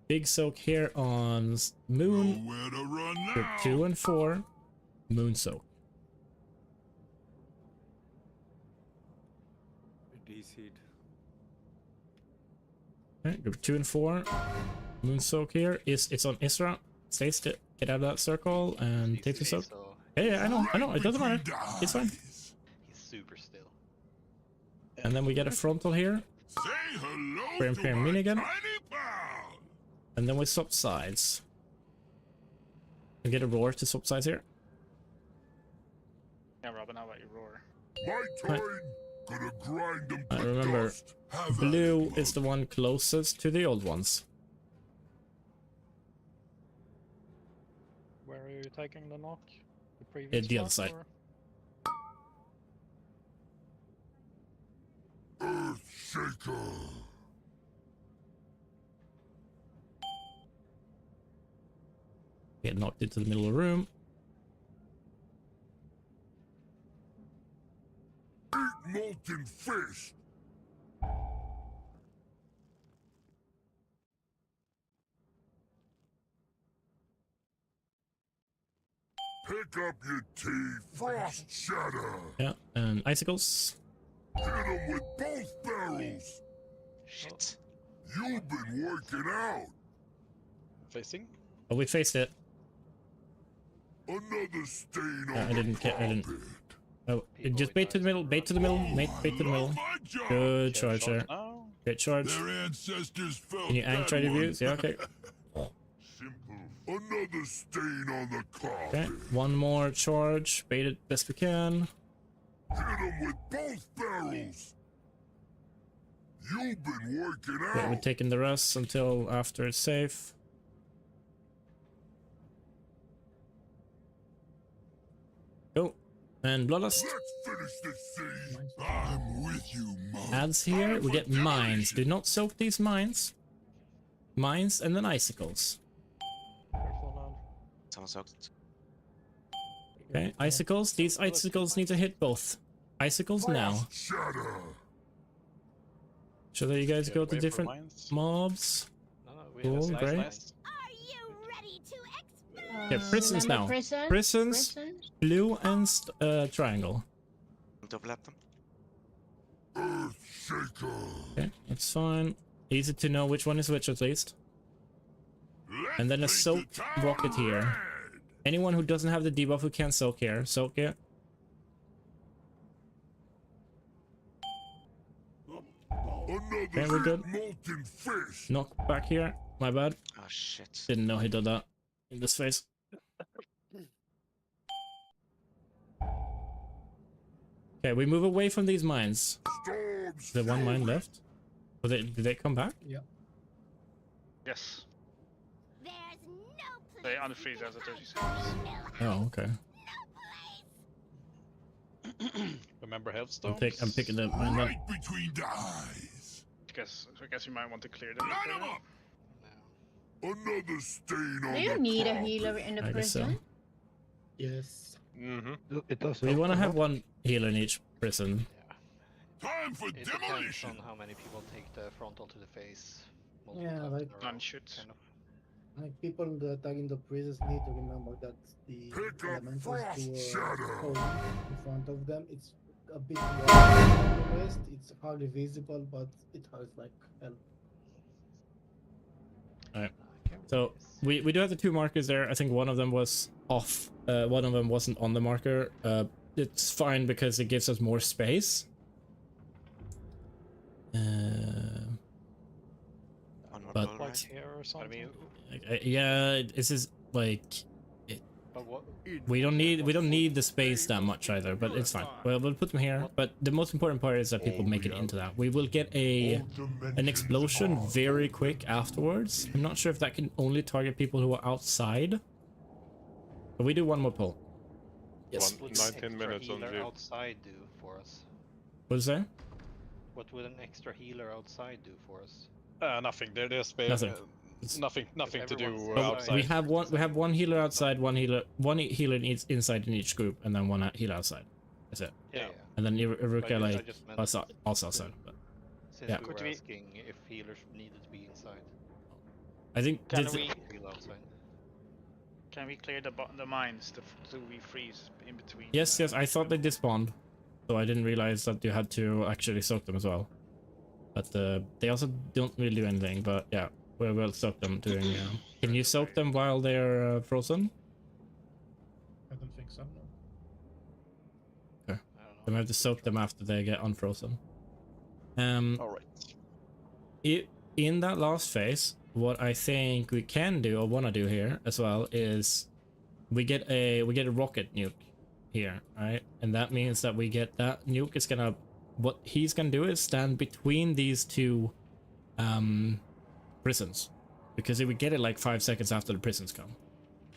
Big soak here on moon. Nowhere to run Group now. 2 and 4. Moon soak. Okay, group 2 and 4. Moon soak here. It's on Isra. Stay still. Get out of that circle and take the soak. So Hey, I know. It doesn't matter. It's fine. he's super still. And then we get a frontal here. Say hello Frame to frame my minigun. tiny pal. And then we swap sides. We get a roar to swap sides here. Yeah, Robin, how about you roar? My turn. Gonna grind them to Remember, dust. Have at blue it, is the one closest to the old ones. Where are you taking the knock? The previous the other one, side. or- Earthshaker! Get knocked into the middle of the room. Eat molten fish! Pick up your tea, Frost Shatter! Yeah, and icicles. Hit him with both barrels! Shit. You've been working out! Facing. Oh, we faced it. Another stain on I didn't the get. I didn't. carpet. Oh, just bait to the middle. Bait to the middle. Bait to the middle. Good charge there. Now. Great charge. Their ancestors felt Can you that try to one. views? Yeah, okay. Simple. Another stain on the carpet. Okay, one more charge. Bait it best we can. Hit him with both barrels. You've been working out. Yeah, we're taking the rest until after it's safe. Go. And Bloodlust. Let's finish this scene. I'm with you, Mom. Adds here. We get mines. Do not soak these mines. Mines and then icicles. Careful now. Someone soaked. Okay, icicles. These icicles need to hit both. Icicles now. Shatter. Should you guys Get go to away from different mines. mobs? No, we Cool, have great. Nice. Are you ready to explode? Okay, prisons remember now. Prisons? Prisons. Blue and triangle. Don't overlap them. Earthshaker. Okay, that's fine. Easy to know which one is which at least. Let's And then a make soak the town rocket here. red. Anyone who doesn't have the debuff who can soak here, soak it. Another we're good. molten fish. Knock back here. My bad. Oh shit. Didn't know he did that in this phase. Okay, we move away from these mines. Storms Is there one mine fury. left? Did they come back? Yes. There's no They place unfreeze you after can 30 hide seconds. from the mill Oh, house. okay. No place. Remember I'm healthstones? picking up mine then. Right between the eyes. I guess you might want to clear them. Line 'em up. Another stain on Do you the need a carpet. healer in the I guess so. prison? Yes. Mm-hmm. It does. We want to have one healer in each prison. Time for It depends demolition. on how many people take the frontal to the face. Yeah, multiple like- times in a row, None should. kind of. Like people that are in the prisons need to remember that the Pick up elementals Frost do Shatter. hold in front of them. It's a bit more than the rest. It's hardly visible, but it hurts like hell. So we do have the two markers there. I think one of them was off. One of them wasn't on the marker. It's fine because it gives us more space. One more But- goal, Like right? here or But I something. mean, Yeah, this is like but what? we don't need the space that much either, but it's fine. Well, we'll put them here. But the most important part is that people make it into that. We will get an explosion very quick afterwards. I'm not sure if that can only target people who are outside. But we do one more pull. Yes. What would 19 an extra minutes on healer view. outside do for us? What is that? What would an extra healer outside do for us? Nothing. They're Nothing. Nothing to do everyone's Oh, outside. we have one healer outside, one healer in each, inside in each group, and then one healer outside. That's it. Yeah. And then But Iruka I like just meant also outside. But since yeah. we Could were we- asking if healers needed to be inside. I think Can this- we Heal outside. can we clear the mines so we freeze in between? Yes, I thought they despawned, so I didn't realize that you had to actually soak them as well. But they also don't really do anything. But yeah, we will soak them during. Can you soak them while they're frozen? I don't think so. No. Okay. I don't Then we know. have to soak them after they get unfrozen. All right. In that last phase, what I think we can do or want to do here as well is we get a rocket nuke here, right? And that means that we get that nuke is gonna, what he's gonna do is stand between these two prisons, because if we get it like 5 seconds after the prisons come.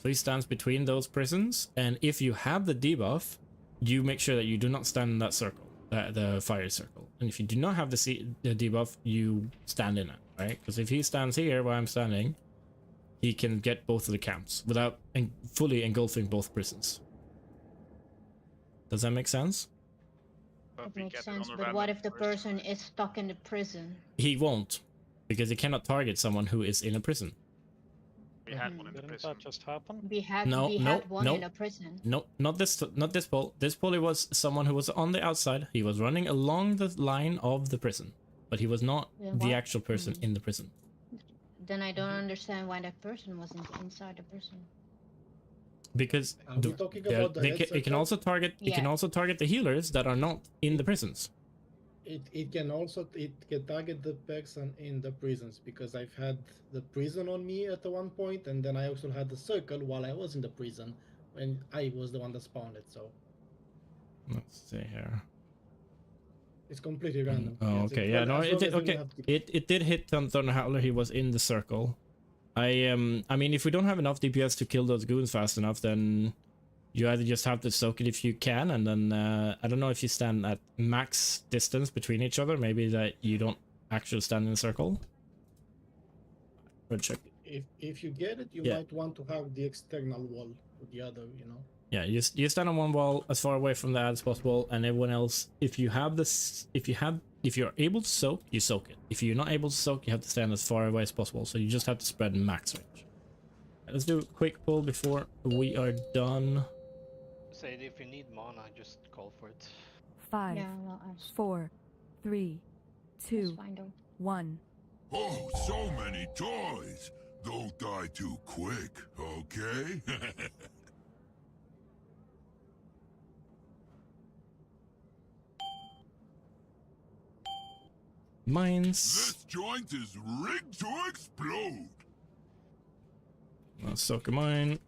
So he stands between those prisons, and if you have the debuff, you make sure that you do not stand in that circle, the fire circle. and if you do not have the debuff, you stand in it, right? Because if he stands here where I'm standing, he can get both of the camps without fully engulfing both prisons. Does that make sense? It makes sense, but what if the person is stuck in the prison? He won't, because he cannot target someone who is in a prison. We had one in the Didn't prison. that just happen? We had one in a prison. No, not this poll. This poll, it was someone who was on the outside. He was running along the line of the prison, but he was not the actual person in the prison. Then I don't understand why that person wasn't inside the prison. Because it can also target the healers that are not in the prisons. It can target the person in the prisons, because I've had the prison on me at one point, and then I also had the circle while I was in the prison when I was the one that spawned it. So let's see here. It's completely random. Oh, okay. Yeah, no, it did. Okay, it did hit Thunderhowler. He was in the circle. I mean, if we don't have enough DPS to kill those goons fast enough, then you either just have to soak it if you can, and then I don't know if you stand at max distance between each other. Maybe that you don't actually stand in a circle. But check. If you get it, you might want to have the external wall to the other, you know. Yeah, you stand on one wall as far away from that as possible, and everyone else, if you're able to soak, you soak it. If you're not able to soak, you have to stand as far away as possible. So you just have to spread max range. Let's do a quick pull before we are done. Say if you need mana, just call for it. 5, 4, 3, 2, 1. Oh, so many toys. Don't die too quick, okay? Mines. This joint is rigged to explode. Let's soak a mine.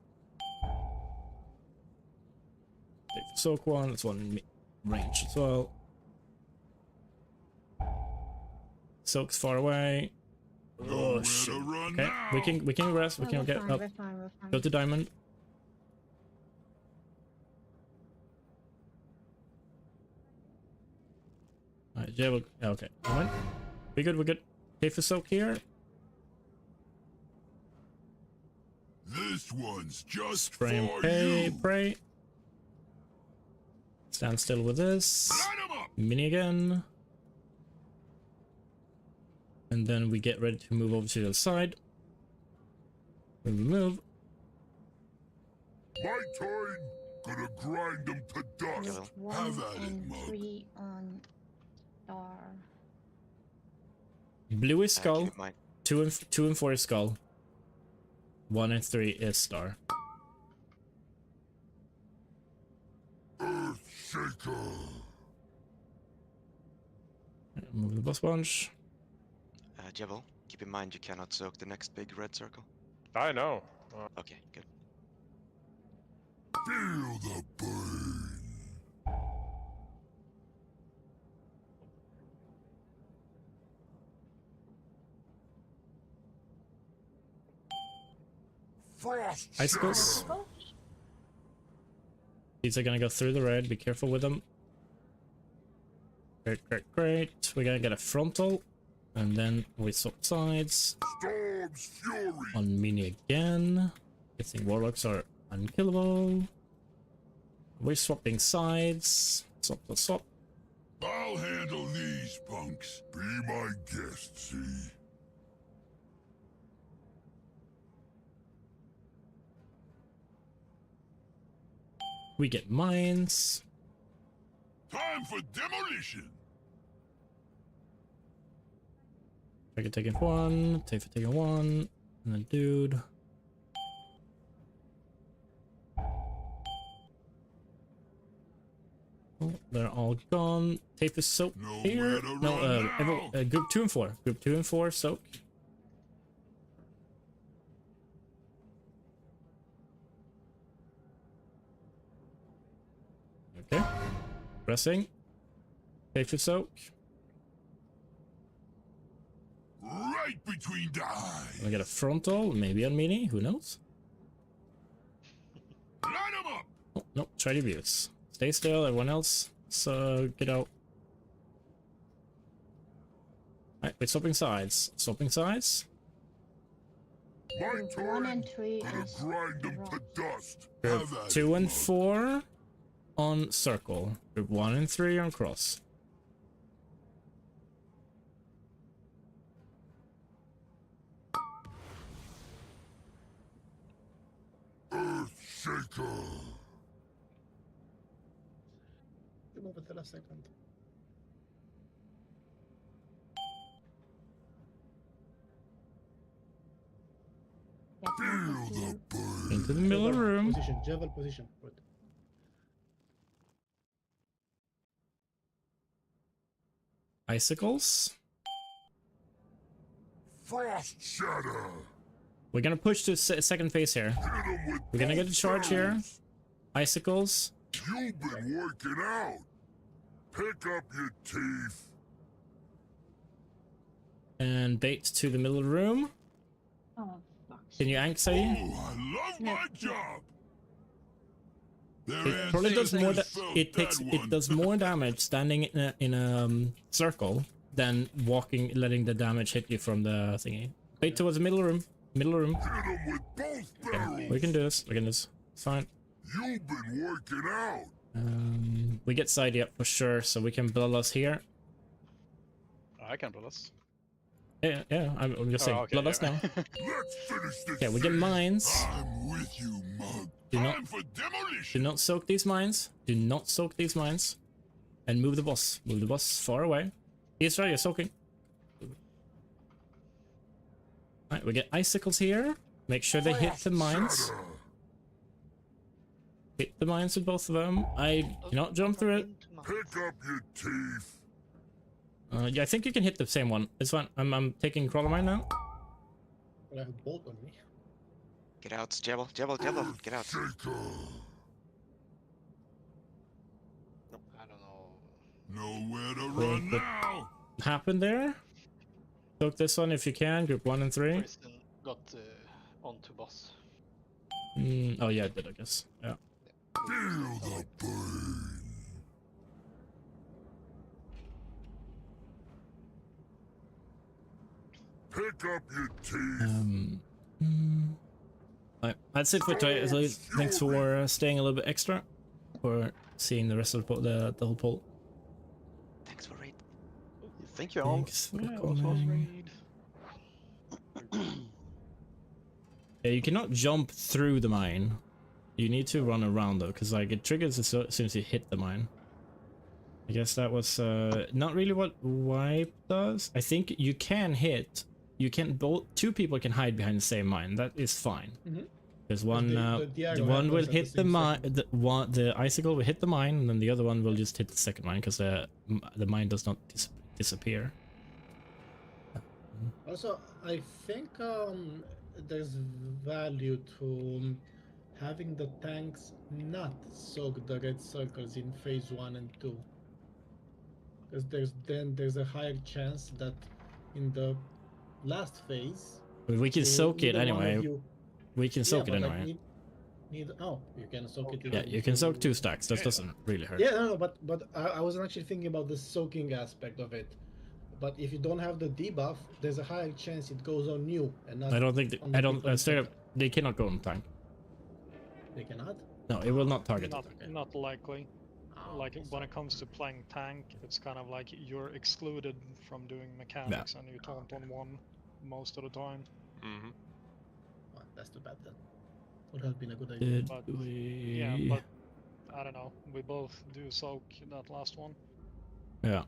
Take the soak one. It's one range as well. Soak's far away. Oh shit. Okay, we can rest. We can get up. We're fine. Go to diamond. Alright, yeah, okay. Alright. We're good. Pay for soak here. This one's just Spray and pray. Stand still with this. Mini again. And then we get ready to move over to the other side. When we move. My turn. Gonna grind them to dust. Have at it, mug. 3 on star. Blue is skull. 2 and 4 is skull. 1 and 3 is star. Earthshaker. Move the boss bunch. Jebel, keep in mind you cannot soak the next big red circle. I know. Okay, good. Feel the burn. Frost Icicles. These are gonna go through the red. Be careful with them. Great. We're gonna get a frontal. And then we swap sides. Storm's fury. On mini again. Guessing warlocks are unkillable. We're swapping sides. Swap. I'll handle these punks. Be my guest, see? We get mines. Time for demolition. Treckie taking 1. Tafer taking 1. And then dude. Oh, they're all gone. Tape is soak here. No, group 2 and 4. Group 2 and 4 soak. Okay. Pressing. Tape is soak. Right between the eyes. I get a frontal, maybe on mini, who knows? Line 'em up. Oh, no, try to abuse. Stay still, everyone else. So get out. Alright, we're swapping sides. Swapping sides. My Group 1 turn. and 3 Gonna as grind them rock. to dust. Group Have at 2 it, and mug. 4 on circle. Group 1 and 3 on cross. Earthshaker. Move it the last second. Feel the burn. Into the middle room. Position, Javel position. Good. Icicles. Frost shatter. We're gonna push to second phase here. Hit 'em with We're gonna get a both charge here. barrels. Icicles. You've been working out. Pick up your teeth. And bait to the middle room. Oh, fuck. Can you ank Oh, Sadie? I love my job. It probably does more. It does more damage standing in a circle than walking, letting the damage hit you from the thingy. Bait towards the middle room. Middle room. Hit 'em with both barrels. Okay, we can do this. We can do this. It's fine. You've been working out. We get Sadie up for sure, so we can bloodlust here. I can blow us. Yeah. I'm just saying, okay, bloodlust now. Let's finish this. Okay, we get phase. mines. I'm with you, mug. Do not- Time for Do demolition. not soak these mines. Do not soak these mines. And move the boss. Move the boss far away. Israel, you're soaking. Alright, we get icicles here. Make sure they hit the mines. Shatter. Hit the mines with both of them. I cannot jump through it. Pick up your teeth. Yeah, I think you can hit the same one. It's fine. I'm taking crawler mine now. I have a bolt on me. Get out, Jebel, Jebel, Jebel, get out. Shaker. I don't know. Nowhere to Wait, run but- now. Happened there. Soak this one if you can. Group 1 and 3. Prison got onto boss. Oh yeah, I did, I guess. Yeah. Feel the burn. Pick up your teeth. Alright, that's it for today. So thanks for staying a little bit extra, for seeing the rest of the whole poll. Thanks for raid. Thank you all. Thanks for Yeah, it was coming. raid. Yeah, you cannot jump through the mine. You need to run around though, because like it triggers as soon as you hit the mine. I guess that was not really what wipe does. I think you can hit. You can both. Two people can hide behind the same mine. That is fine. There's one. the arrow One will happens at hit the the same mine. second. The icicle will hit the mine, and then the other one will just hit the second mine because the mine does not disappear. Also, I think there's value to having the tanks not soak the red circles in phase 1 and 2. Because there's a higher chance that in the last phase We can soak it either one of anyway. you- We can soak it but, like, anyway. oh, you can soak it. Yeah, you can soak 2 stacks. That doesn't really hurt. Yeah, no, but I wasn't actually thinking about the soaking aspect of it. But if you don't have the debuff, there's a higher chance it goes on you and not. I don't think. on the I don't. people Straight up, infected. they cannot go on tank. They cannot. No, it will not target the Not, tank. not likely. Oh, Like when it comes to playing tank, it's kind of like you're excluded from doing mechanics and you taunt on one most of the time. Mm-hmm. Oh, that's too bad then. Would have been a good idea. Did But we? yeah, but I don't know. We both do soak that last one. Yeah.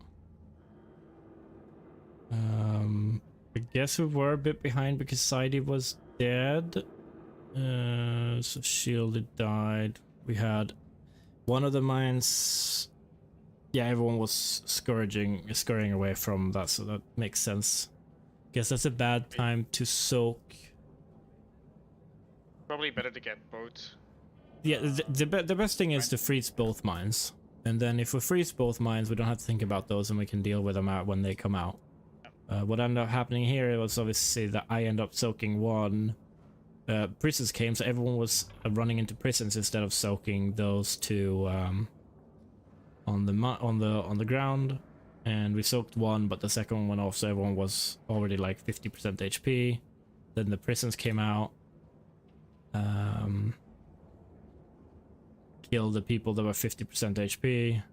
I guess we were a bit behind because Sadie was dead. So Shielded died. We had one of the mines. Yeah, everyone was scurrying away from that, so that makes sense. Guess that's a bad time to soak. Probably better to get both. Yeah, the best thing is to freeze both mines. And then if we freeze both mines, we don't have to think about those and we can deal with them out when they come out. What ended up happening here was obviously that I ended up soaking one. Prisons came, so everyone was running into prisons instead of soaking those two on the ground. and we soaked one, but the second one went off, so everyone was already like 50% HP. Then the prisons came out. Killed the people that were 50% HP.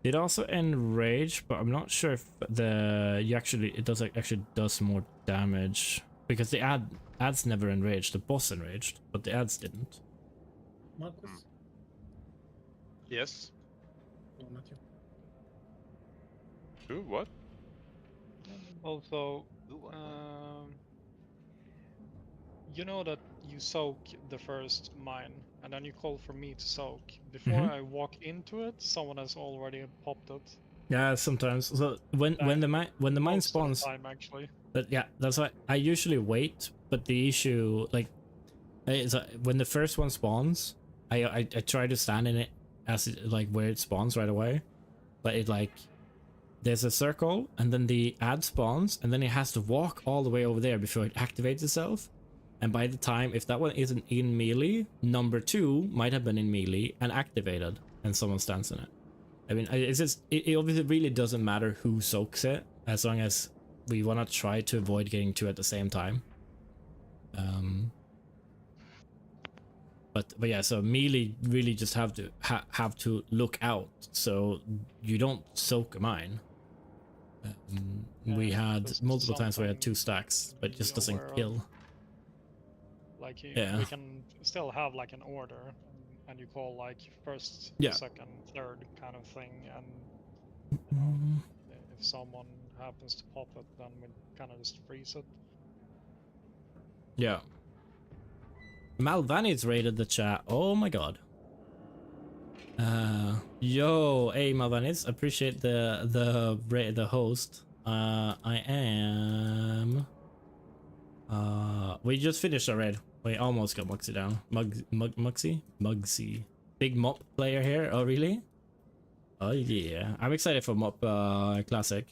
It also enraged, but I'm not sure if it actually does more damage, because the ads never enraged. The boss enraged, but the ads didn't. Marcus? Yes. Oh, not you. Who? What? Also, you know that you soak the first mine, and then you call for me to soak. Before I walk into it, someone has already popped it. Yeah, sometimes. So when the mine spawns, time, actually. but yeah, that's why I usually wait. But the issue, like, is when the first one spawns, I try to stand in it as it, like, where it spawns right away, but it like there's a circle, and then the ad spawns, and then it has to walk all the way over there before it activates itself. And by the time, if that one isn't in melee, number 2 might have been in melee and activated, and someone stands in it. I mean, it's just, it obviously really doesn't matter who soaks it, as long as we want to try to avoid getting 2 at the same time. But yeah, so melee really just have to look out so you don't soak a mine. We had multiple times where we had 2 stacks, but it just doesn't kill. Like, Yeah. we can still have like an order, and you call like first, Yeah. second, third kind of thing, and you know, if someone happens to pop it, then we kind of just freeze it. Yeah. Malvanit's raided the chat. Oh my god. Yo, hey Malvanit's, appreciate the host. I am. We just finished our raid. We almost got Mugsy down. Mugsy. Big mop player here. Oh really? Oh yeah. I'm excited for mop classic.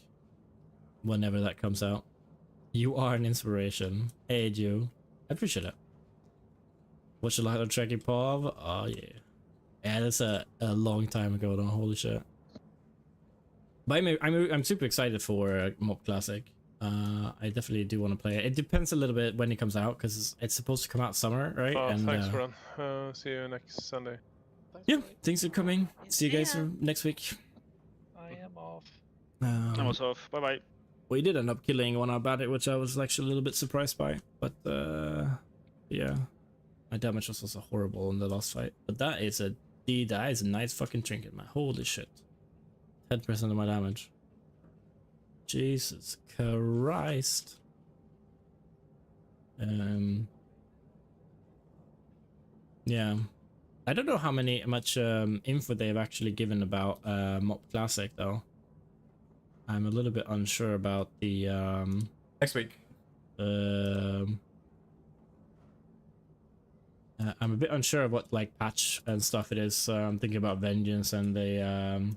Whenever that comes out. You are an inspiration. Hey you. I appreciate it. Watch a lot of Trekkie Pov. Oh yeah. Yeah, that's a long time ago though. Holy shit. But I'm super excited for Mop Classic. I definitely do want to play it. It depends a little bit when it comes out, because it's supposed to come out summer, right? Oh, and thanks, Ron. See you next Sunday. Yeah, things are coming. See you guys next week. I am off. I was off. Bye bye. We did end up killing one about it, which I was actually a little bit surprised by. But yeah, my damage was also horrible in the last fight. But that is a nice fucking trinket, man. Holy shit. 10% of my damage. Jesus Christ. Yeah. I don't know how much info they've actually given about Mop Classic though. I'm a little bit unsure about the next week. I'm a bit unsure of what like patch and stuff it is. I'm thinking about Vengeance and the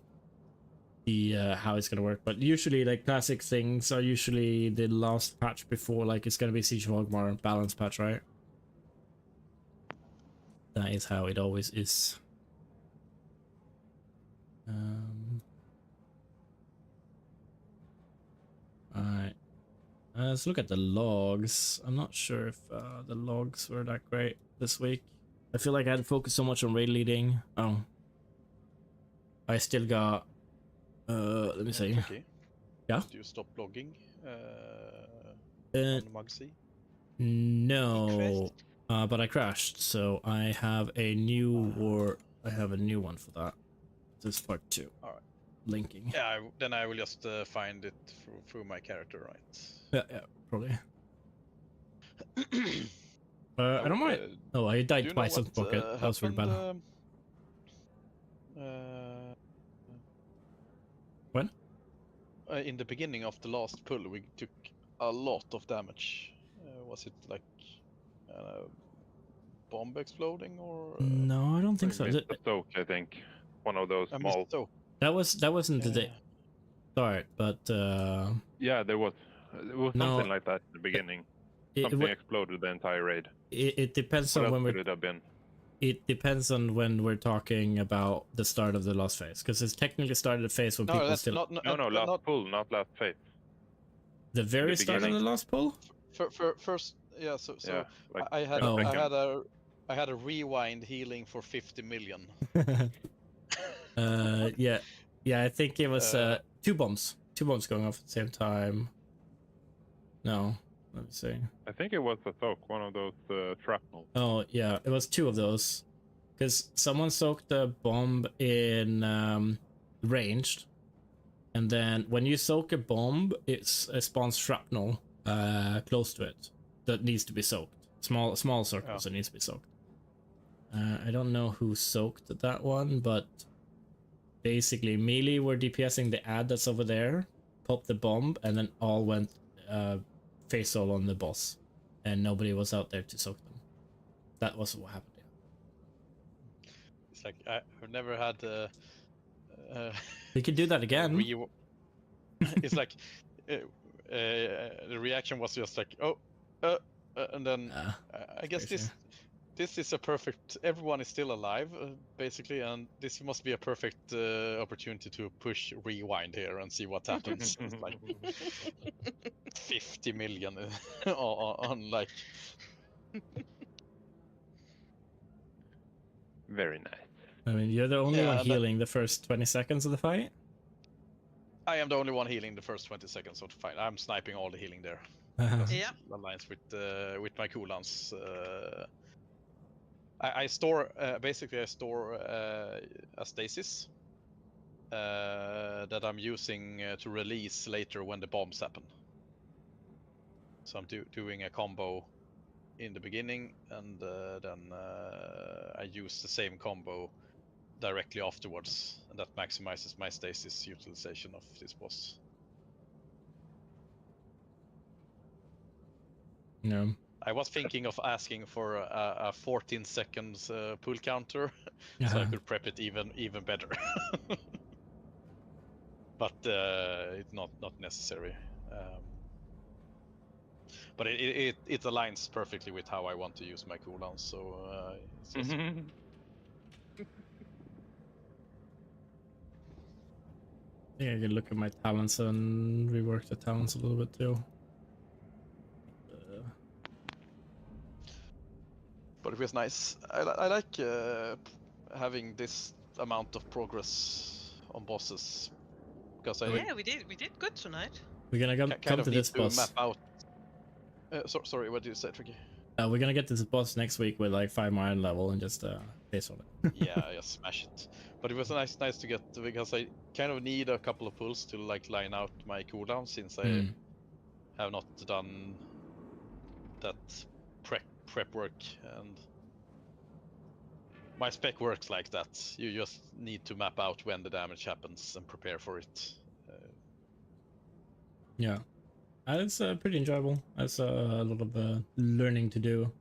how it's gonna work. But usually like classic things are usually the last patch before like it's gonna be Siege of Orgrimmar balance patch, right? That is how it always is. Alright. Let's look at the logs. I'm not sure if the logs were that great this week. I feel like I had focused so much on raid leading. Oh. I still got let me see. Okay. Yeah? Do you stop logging on Mugsy? No. But I crashed, so I have a new one for that. This is part 2. Alright. Linking. Yeah, then I will just find it through my character, right? Yeah, probably. I don't mind. Oh, I died twice on pocket. That was really bad. When? In the beginning of the last pull, we took a lot of damage. Was it like bomb exploding or? No, I don't think so. Missed the soak, I think. One of those small. That wasn't the start, but yeah, there was something like that in the beginning. Something exploded the entire raid. It depends what on else when could it have been? it depends on when we're talking about the start of the last phase, because it's technically started the phase when No, people that's still. No, last pull, not last phase. The very the start of the beginning. last pull. First, yeah. So Yeah, like I had 10 I had a rewind healing for 50 million. Yeah. I think it was two bombs going off at the same time. No, let me see. I think it was a soak, one of those shrapnel. Oh yeah, it was two of those, because someone soaked a bomb in ranged, and then when you soak a bomb, it spawns shrapnel close to it that needs to be soaked. Small circles that needs to be soaked. I don't know who soaked that one, but basically melee were DPSing the ad that's over there, popped the bomb, and then all went face all on the boss, and nobody was out there to soak them. That was what happened. It's like I've never had. We could do that again. It's like the reaction was just like, and then I guess crazy. this is a perfect. Everyone is still alive, basically, and this must be a perfect opportunity to push rewind here and see what happens. It's like 50 million on like. Very nice. I mean, you're the only one healing the first 20 seconds of the fight. I am the only one healing the first 20 seconds of the fight. I'm sniping all the healing there. Yeah. Aligns with my cooldowns. I store basically I store a stasis that I'm using to release later when the bombs happen. So I'm doing a combo in the beginning, and then I use the same combo directly afterwards, and that maximizes my stasis utilization of this boss. No. I was thinking of asking for a 14 seconds pull counter, so I could prep it even better. But it's not necessary. But it aligns perfectly with how I want to use my cooldowns. So it's just... I think I can look at my talents and rework the talents a little bit too. But it was nice. I like having this amount of progress on bosses, because Yeah, we did good tonight. We're gonna come to this boss. Map out. Sorry, what did you say, Treckie? We're gonna get this boss next week with like 5 more iron level and just face on it. Yeah, just smash it. But it was nice to get, because I kind of need a couple of pulls to like line out my cooldown, since I have not done that prep work, and my spec works like that. You just need to map out when the damage happens and prepare for it. Yeah, it's pretty enjoyable. It's a lot of learning to do.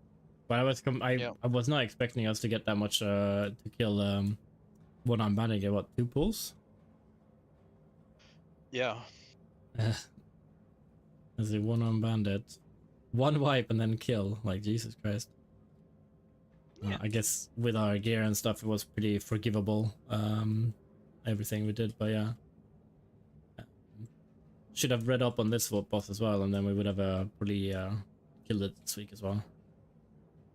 But I was not expecting us to get that much to kill one arm bandit. Get what, 2 pulls? Yeah. As a 1 arm bandit, 1 wipe and then kill. Like, Jesus Christ. I guess with our gear and stuff, it was pretty forgivable. Everything we did, but yeah. Should have read up on this boss as well, and then we would have probably killed it this week as well.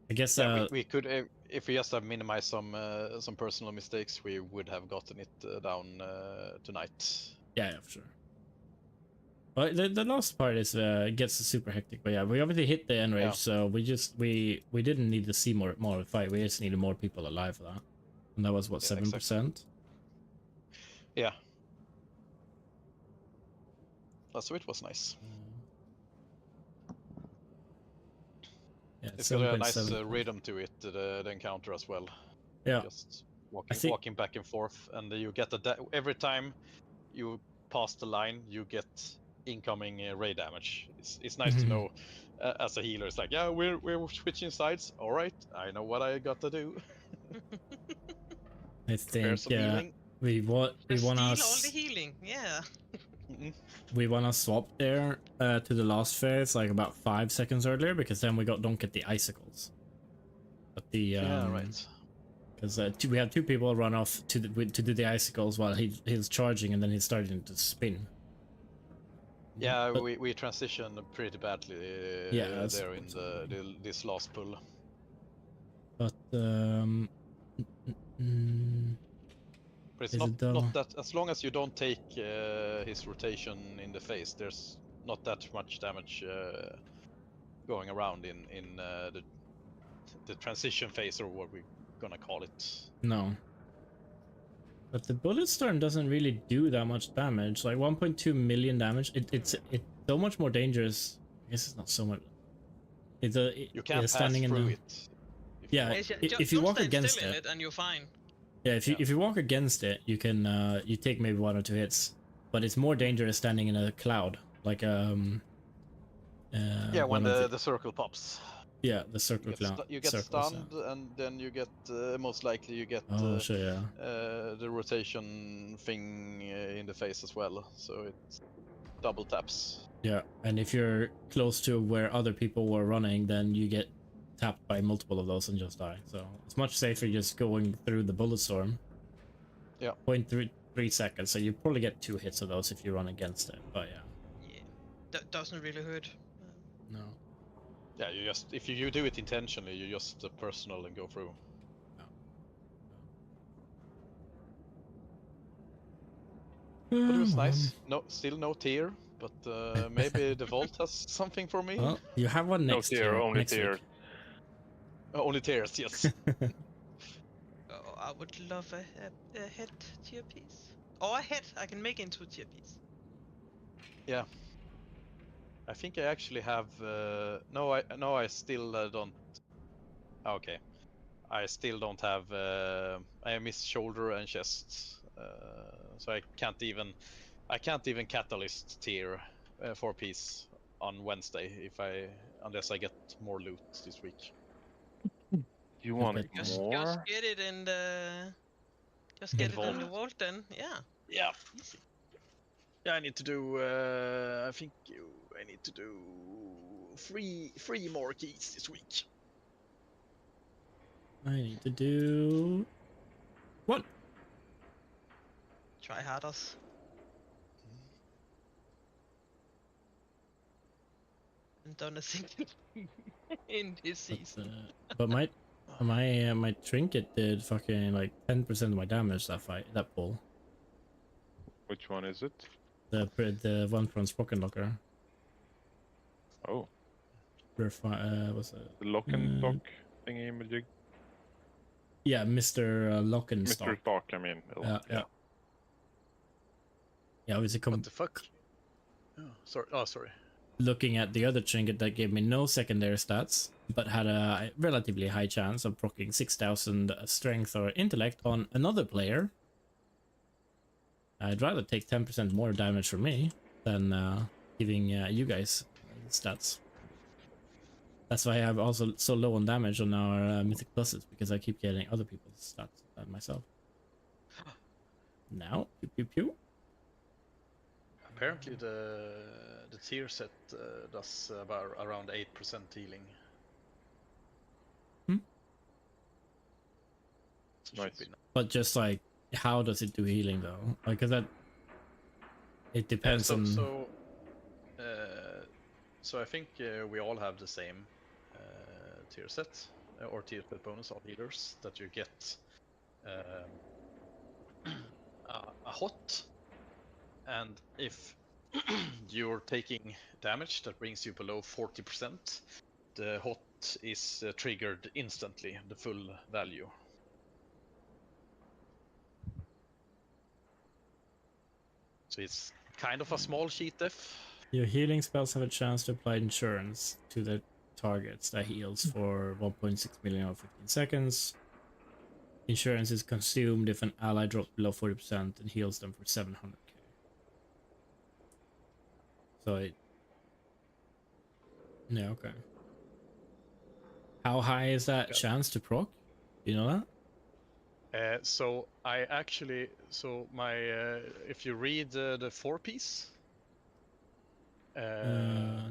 I guess we could, if we just have minimized some personal mistakes, we would have gotten it down tonight. Yeah, for sure. But the last part is gets super hectic. But yeah, we obviously hit the end range, so we didn't need to see more of the fight. We just needed more people alive for that, and that was what, 7%. Exactly. Yeah. So it was nice. Yeah, it's got a nice rhythm to it, the encounter as well. Yeah. Just walking back and forth, and you get every time you pass the line, you get incoming ray damage. It's nice to know as a healer. It's like, yeah, we're switching sides. All right, I know what I got to do. I think we want all the healing. Yeah. We want to swap there to the last phase like about 5 seconds earlier, because then we don't get the icicles. But the yeah, right. Because we had 2 people run off to do the icicles while he's charging, and then he's starting to spin. Yeah, But, we transitioned pretty badly yeah, there in this last pull. But but it's not that, as long as you don't take his rotation in the face, there's not that much damage going around in the transition phase, or what we're gonna call it. No. But the bullet storm doesn't really do that much damage. Like 1.2 million damage. It's so much more dangerous. I guess it's not so much. You can't pass standing through in the, it. Yeah, if you walk against it, and you're fine. Yeah, if you walk against it, you can you take maybe 1 or 2 hits, but it's more dangerous standing in a cloud, like yeah, when the circle pops. Yeah, the circle cloud. You get stunned, and then you get most likely you get sure, yeah. The rotation thing in the face as well. So it's double taps. Yeah, and if you're close to where other people were running, then you get tapped by multiple of those and just die. So it's much safer just going through the bullet storm. Yeah. 0.3 seconds, so you probably get 2 hits of those if you run against it. But yeah. Yeah, that doesn't really hurt. No. Yeah, you just, if you do it intentionally, you just personal and go through. But it was nice. No, still no tier, but maybe the vault has something for me. Well, you have one next tier, only next tier. week. Only tiers, yes. Oh, I would love a head tier piece. Or a head I can make into a tier piece. Yeah. I think I actually have. No, I still don't. Okay, I still don't have. I miss shoulder and chest, so I can't even catalyst tier 4 piece on Wednesday unless I get more loot this week. You want Just get it in the. Just get it in the vault then. Yeah. Yeah. Easy. Yeah, I need to do. I think I need to do 3 more keys this week. I need to do 1. Try harders. And done a single in this season. But my trinket did fucking like 10% of my damage that pull. Which one is it? The one from Spoken Locker. Oh. What's it? The lock and stock thingy-majig? Yeah, Mr. Lock and Stock. Mr. Stock, I mean. Yeah. Yeah, obviously What the fuck? Oh, sorry. Looking at the other trinket that gave me no secondary stats, but had a relatively high chance of proccing 6,000 strength or intellect on another player. I'd rather take 10% more damage from me than giving you guys stats. That's why I'm also so low on damage on our Mythic Pluses, because I keep getting other people's stats than myself. Now, pew pew pew. Apparently the tier set does about around 8% healing. Nice. But just like, how does it do healing though? Like, cause that it depends on. So I think we all have the same tier set or tier set bonus of healers that you get a hot, and if you're taking damage that brings you below 40%, the hot is triggered instantly, the full value. So it's kind of a small cheat def. Your healing spells have a chance to apply insurance to the targets that heals for 1.6 million or 15 seconds. Insurance is consumed if an ally drops below 40% and heals them for 700k. So it... Yeah, okay. How high is that chance to proc? You know that? So I actually, my if you read the 4-piece,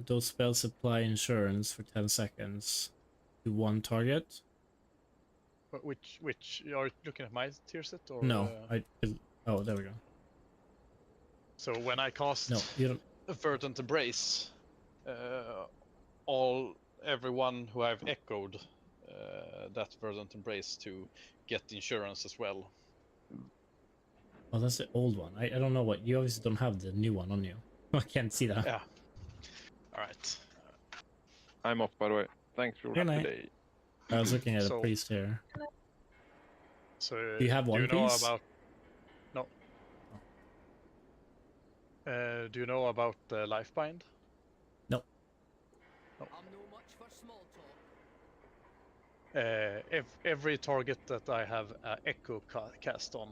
those spells apply insurance for 10 seconds to one target. Which are you looking at my tier set or? No, oh, there we go. So when I cast No, you don't. Verdant Embrace, everyone who I've echoed that Verdant Embrace to get insurance as well. Oh, that's the old one. I don't know what you obviously don't have the new one on you. I can't see that. Yeah. All right. I'm off, by the way. Thanks for Good night. today. I was looking at a So- priest here. So Do you have one do you know piece? about? No. Do you know about Lifebind? No. No. Every target that I have echo cast on,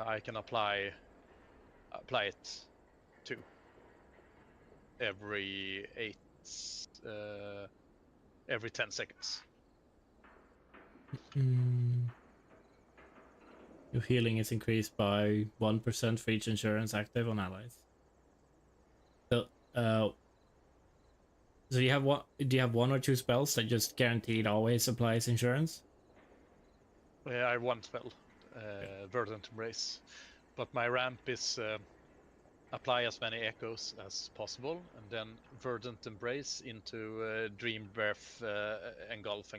I can apply it to. Every 10 seconds. Your healing is increased by 1% for each insurance active on allies. So, so you have what? Do you have one or two spells that just guaranteed always applies insurance? I have one spell, Verdant Embrace, but my ramp is apply as many echoes as possible, and then Verdant Embrace into Dream Breath, Engulf.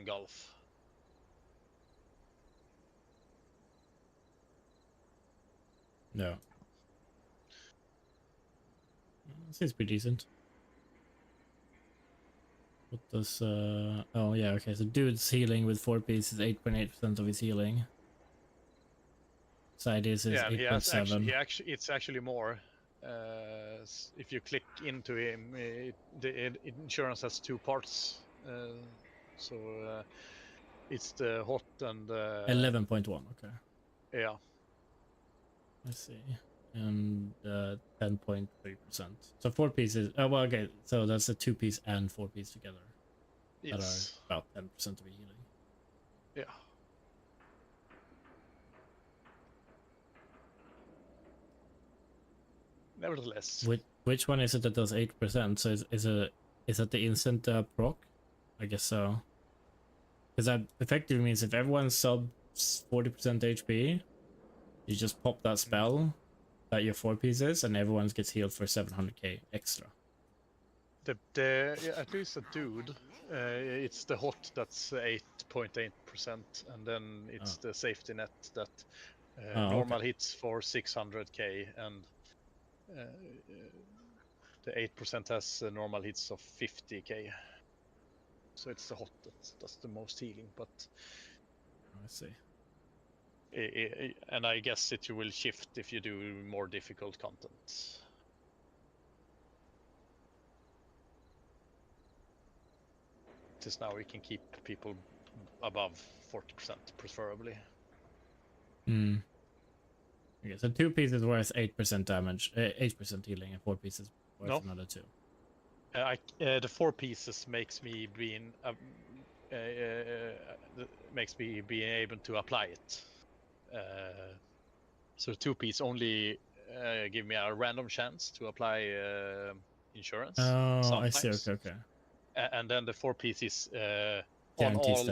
No. Seems pretty decent. What does oh yeah, okay, so dude's healing with 4 pieces, 8.8% of his healing. Side is 8.7. It's actually more. If you click into him, insurance has 2 parts. It's the hot and 11.1, okay. Yeah. I see. And 10.3%. So 4 pieces. Oh well, okay. So that's a 2-piece and 4-piece together. Yes. That are about 10% of the healing. Yeah. Nevertheless. Which one is it that does 8%? So is that the instant proc? I guess so. Because that effectively means if everyone's sub 40% HP, you just pop that spell that your 4 pieces, and everyone gets healed for 700k extra. At least a dude, it's the hot that's 8.8%, and then it's the safety net that normal hits for 600k, and the 8% has normal hits of 50k. So it's the hot that's the most healing, but I see. And I guess it will shift if you do more difficult content. Since now we can keep people above 40%, preferably. Okay, so 2 pieces worth 8% damage, 8% healing, and 4 pieces worth another 2. The 4 pieces makes me being able to apply it. So 2 piece only give me a random chance to apply insurance. Oh, sometimes. I see. Okay. And then the 4 pieces on Guarantees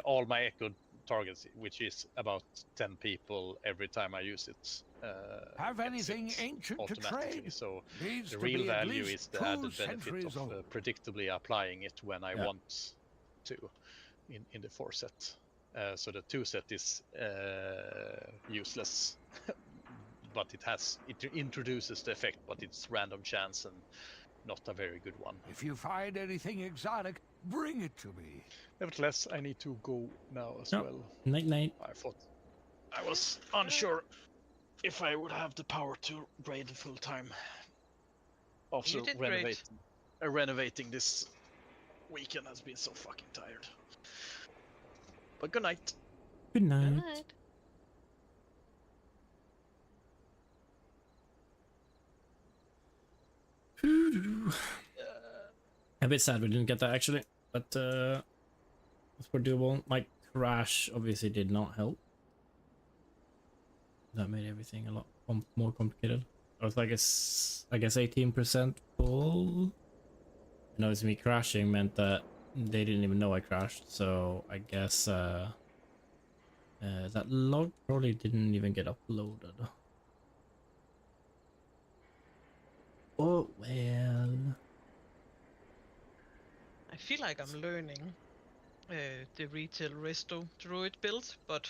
all my echo targets, which is about 10 people every time I use it. Have anything ancient to trade? So Needs the to real be at value least is the 2 added benefit centuries of old. predictably applying it when I want to in the 4 set. So the 2 set is useless, but it introduces the effect, but it's random chance and not a very good one. If you find anything exotic, bring it to me. Nevertheless, I need to go now as well. Night. I was unsure if I would have the power to raid full time after renovating this weekend. Has been so fucking tired. But good night. Good night. A bit sad we didn't get that actually, but it's pretty doable. My crash obviously did not help. That made everything a lot more complicated. I was like, I guess 18% full. And obviously me crashing meant that they didn't even know I crashed. So I guess That log probably didn't even get uploaded. Oh well. I feel like I'm learning the retail resto druid build, but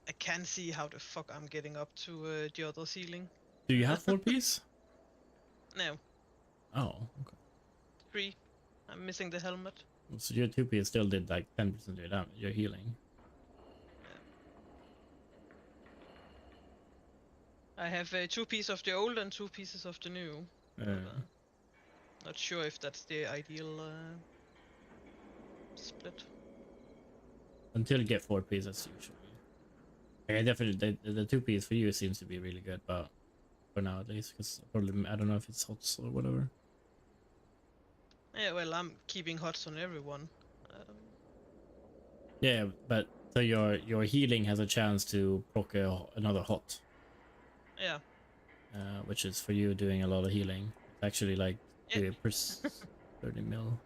I can't see how the fuck I'm getting up to the other ceiling. Do you have 4 piece? No. Oh, okay. 3. I'm missing the helmet. So your 2 piece still did like 10% of your damage, your healing. I have 2 pieces of the old and 2 pieces of the new. Not sure if that's the ideal split. Until you get 4 pieces usually. Okay, definitely the 2 piece for you seems to be really good, but for now at least, because probably I don't know if it's HOTS or whatever. Yeah, well, I'm keeping HOTS on everyone. Yeah, but so your healing has a chance to proc another hot. Yeah. Which is for you doing a lot of healing. It's actually like 30 mil.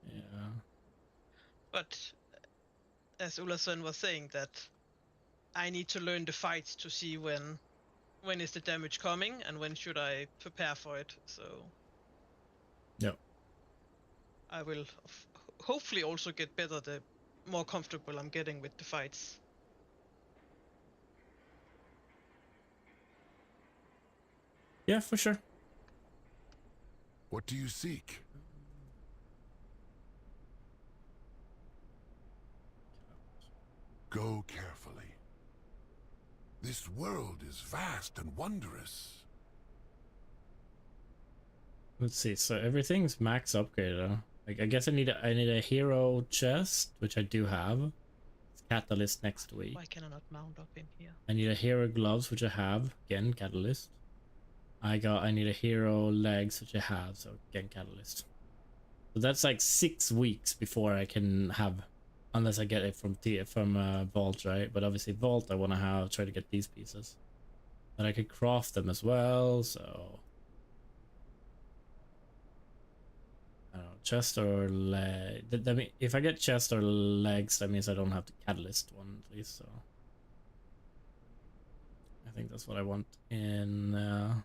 Yeah. But as Ulason was saying, that I need to learn the fights to see when is the damage coming and when should I prepare for it. So yeah, I will hopefully also get better the more comfortable I'm getting with the fights. Yeah, for sure. What do you seek? Go carefully. This world is vast and wondrous. Let's see. So everything's max upgraded. Like I guess I need a hero chest, which I do have. It's catalyst next week. Why can I not mount up in here? I need a hero gloves, which I have. Again, catalyst. I need a hero legs, which I have. So again, catalyst. So that's like 6 weeks before I can have, unless I get it from Vault, right? But obviously Vault, I want to try to get these pieces. But I could craft them as well, so I don't know, chest or leg. That mean, if I get chest or legs, that means I don't have the catalyst one at least. So I think that's what I want in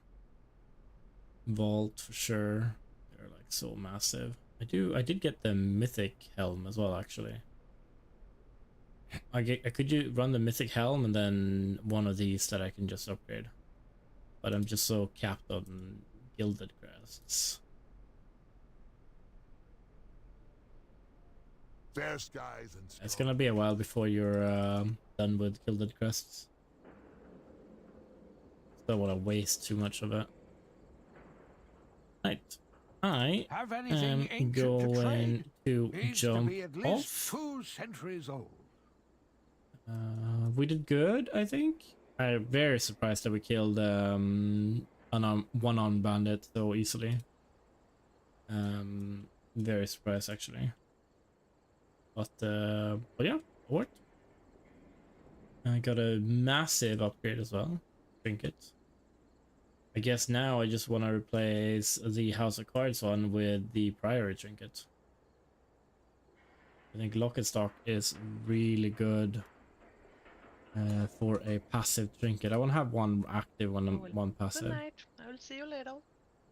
Vault for sure. They're like so massive. I did get the mythic helm as well, actually. I could run the mythic helm and then one of these that I can just upgrade. But I'm just so capped on gilded crests. Fair skies and It's gonna be a while before you're done with gilded crests. Don't want to waste too much of it. Right. I am going to jump off. 2 centuries old. We did good, I think. I'm very surprised that we killed one-armed bandit so easily. Very surprised actually. But yeah, it worked. I got a massive upgrade as well. Trinket. I guess now I just want to replace the House of Cards one with the Priory Trinket. I think Lock and Stock is really good for a passive trinket. I want to have one active, one passive. Good night. I will see you later.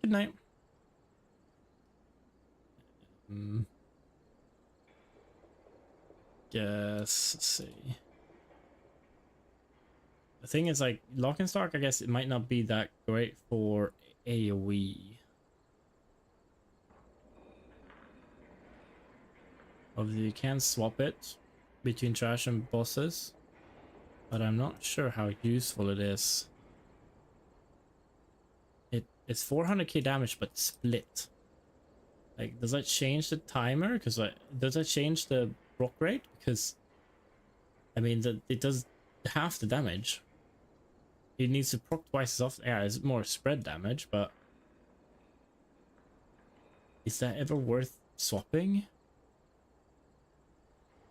Good night. Guess, let's see. The thing is, like, Lock and Stock, I guess it might not be that great for AoE. Obviously, you can swap it between trash and bosses, but I'm not sure how useful it is. It's 400k damage, but split. Like, does that change the timer? Because does that change the proc rate? Because I mean, it does half the damage. It needs to proc twice as often. Yeah, it's more spread damage, but is that ever worth swapping?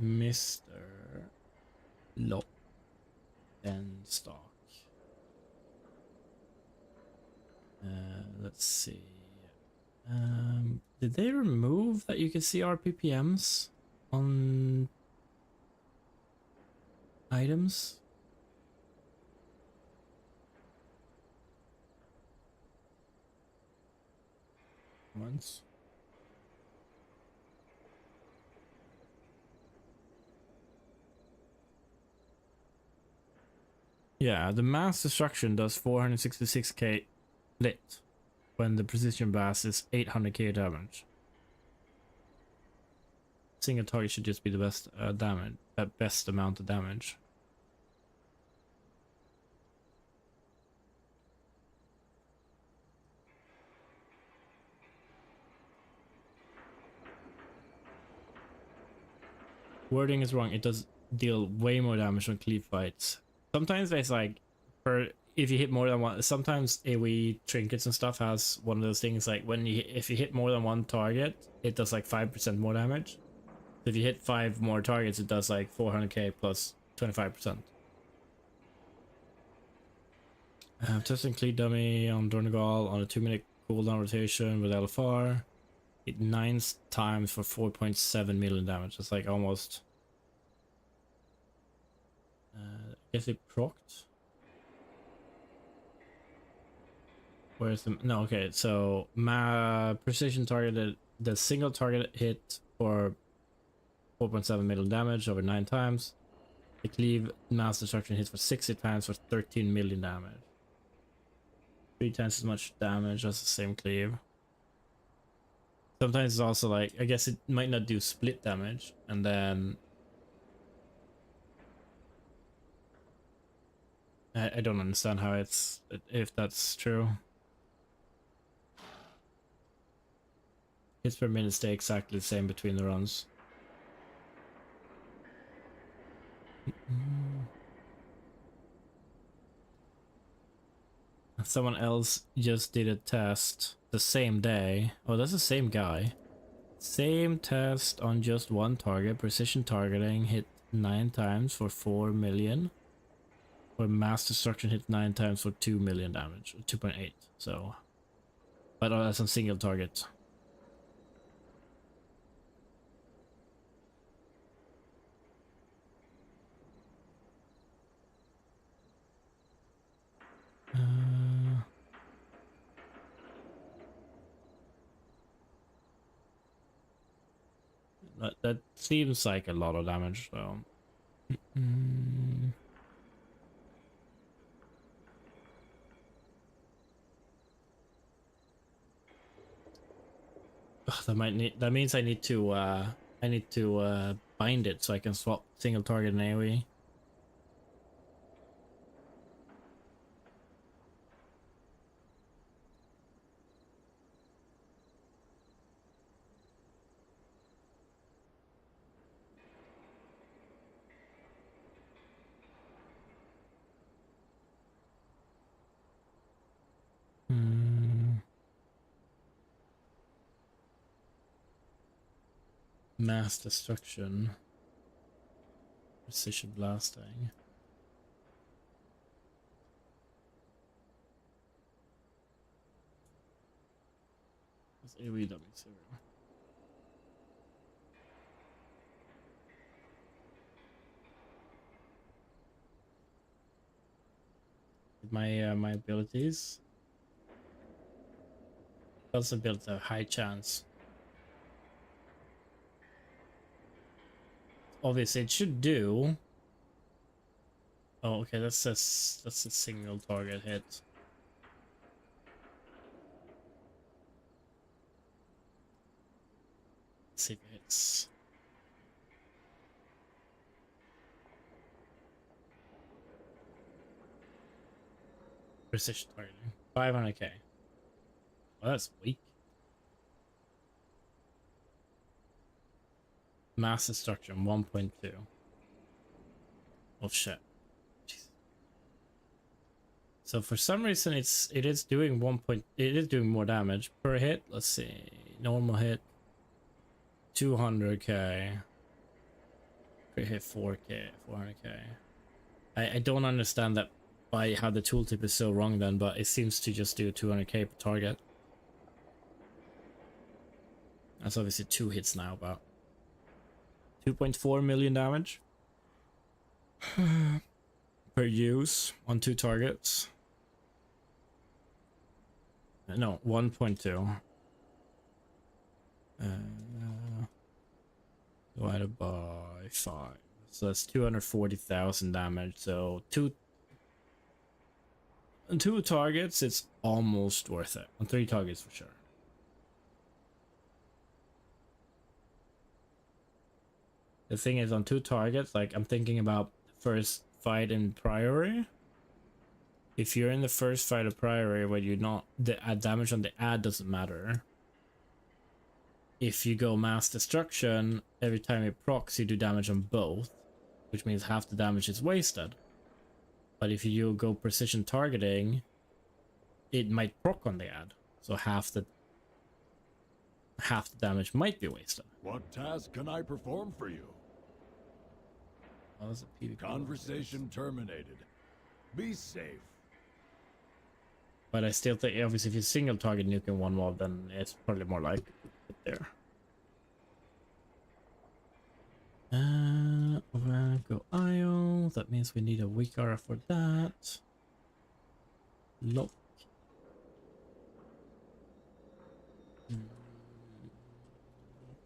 Mr. Lock and Stock. Let's see. Did they remove that you can see RPPMs on items? Once. Yeah, the mass destruction does 466k lit when the precision blast is 800k damage. Single target should just be the best damage, best amount of damage. Wording is wrong. It does deal way more damage on cleave fights. Sometimes there's like, if you hit more than one. Sometimes AoE trinkets and stuff has one of those things like if you hit more than one target, it does like 5% more damage. If you hit 5 more targets, it does like 400k plus 25%. Testing cleave dummy on Dornegal on a 2-minute cooldown rotation with LFR. It 9 times for 4.7 million damage. It's like almost. I guess it procced. Where's the no? Okay, so precision targeted the single target hit for 4.7 million damage over 9 times. The cleave mass destruction hits for 60 times for 13 million damage. 3 times as much damage as the same cleave. Sometimes it's also like, I guess it might not do split damage, and then I don't understand how if that's true. Hits per minute stay exactly the same between the runs. Someone else just did a test the same day. Oh, that's the same guy. Same test on just one target. Precision targeting hit 9 times for 4 million. Or mass destruction hit 9 times for 2 million damage. 2.8. So, but that's on single target. That seems like a lot of damage, though. Ugh, that means I need to bind it so I can swap single target and AoE. Mass destruction. Precision blasting. That's AoE W0. My abilities. Also built a high chance. Obviously, it should do. Oh, okay. That's a single target hit. Let's see if it hits. Precision targeting. 500k. Well, that's weak. Mass destruction 1.2. Oh shit. Jeez. So for some reason it is doing more damage per hit. Let's see. Normal hit 200k. Per hit 400k. I don't understand that by how the tooltip is so wrong then, but it seems to just do 200k per target. That's obviously 2 hits now, but 2.4 million damage per use on 2 targets. No, 1.2. Divided by 5. So that's 240,000 damage. So on 2 targets, it's almost worth it. On 3 targets for sure. The thing is, on 2 targets, like I'm thinking about the first fight in Priory. If you're in the first fight of Priory where you're not, the damage on the ad doesn't matter. If you go mass destruction, every time it procs, you do damage on both, which means half the damage is wasted. But if you go precision targeting, it might proc on the ad, so half the damage might be wasted. What task can I perform for you? Oh, that's a PvP. Conversation terminated. Be safe. But I still think, obviously, if you single target nuke in one mob, then it's probably more likely to get there. Go IO. That means we need a weak aura for that. Lock.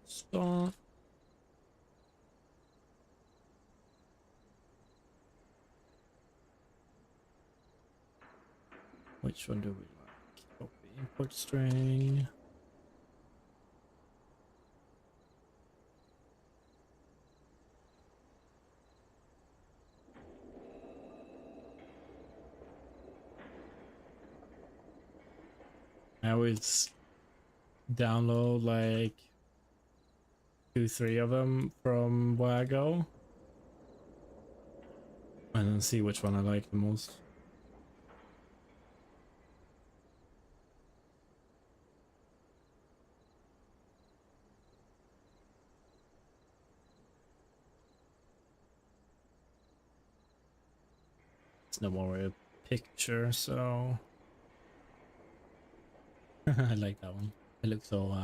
Stop. Which one do we like? Copy import string. I always download like 2-3 of them from Wago and then see which one I like the most. It's no more a picture, so I like that one. It looks so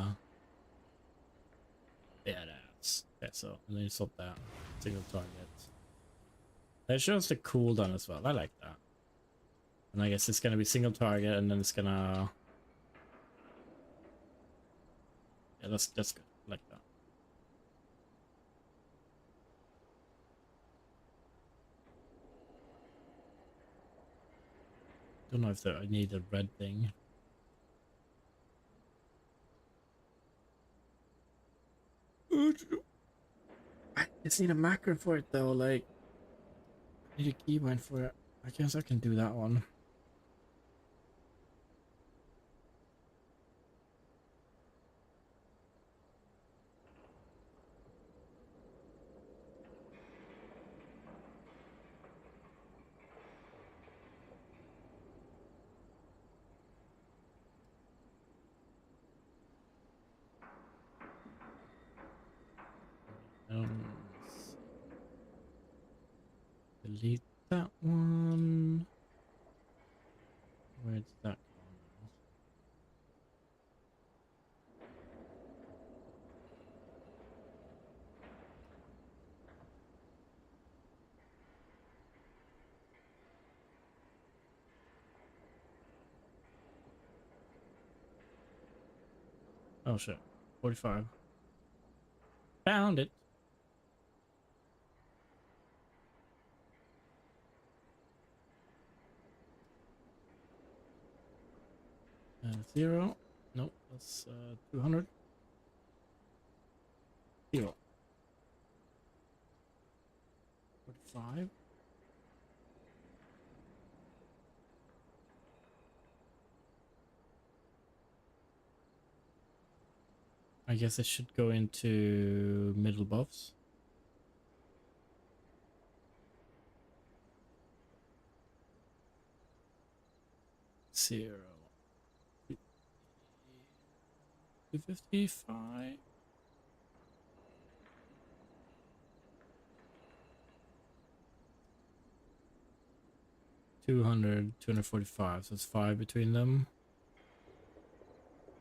badass. Okay, so and then you swap that single target. That shows the cooldown as well. I like that. And I guess it's gonna be single target, and then it's gonna, yeah, that's good. I like that. Don't know if I need a red thing. I just need a macro for it though, like I need a keybind for it. I guess I can do that one. Delete that one. Where did that go now? Oh shit. 45. Found it. And 0. Nope, that's 200. 0. 45. I guess it should go into middle buffs. Zero. 255. $200, 245, so it's 5 between them.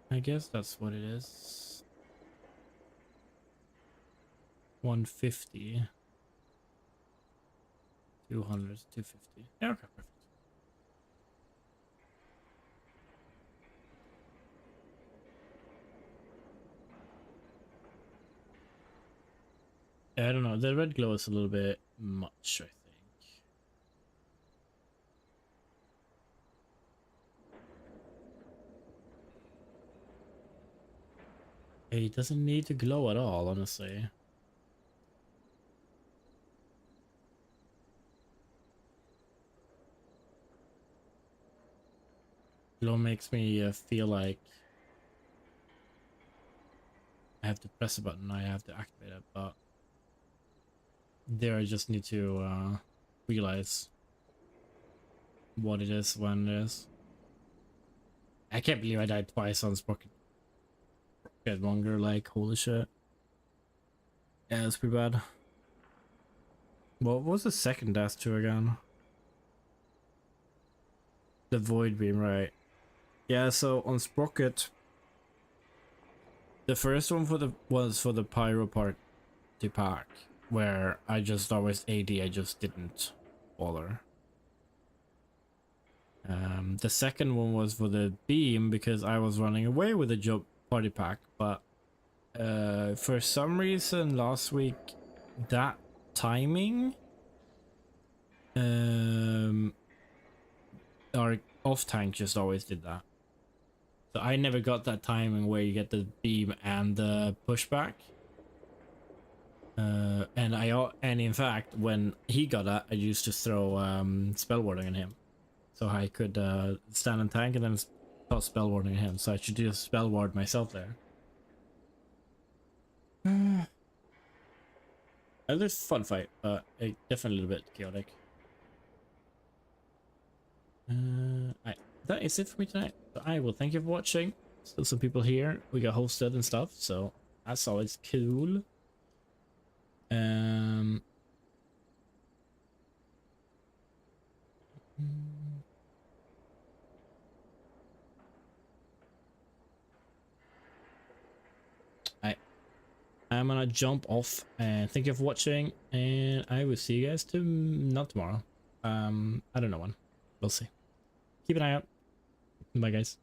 I guess that's what it is. 150. 200, 250. Yeah, okay, perfect. I don't know, the red glow is a little bit much, I think. It doesn't need to glow at all, honestly. Glow makes me feel like I have to press a button, I have to activate it, but there I just need to realize what it is when it is. I can't believe I died twice on Sprocket Monger, like, holy shit. Yeah, that's pretty bad. What was the second dash to again? The Void Beam, right. Yeah, so on Sprocket, the first one was for the Pyro Party pack, where I just always AD, I just didn't bother. The second one was for the beam because I was running away with the job party pack, but for some reason last week that timing our off tank just always did that. So I never got that timing where you get the beam and the pushback. And in fact when he got that I used to throw spell warding on him. So I could stand and tank and then start spell warding him. So I should just spell ward myself there. It was a fun fight, but definitely a little bit chaotic. That is it for me tonight. So I will thank you for watching. Still some people here. We got hosted and stuff, so that's always cool. I'm gonna jump off and thank you for watching, and I will see you guys not tomorrow. I don't know when. We'll see. Keep an eye out. Bye guys.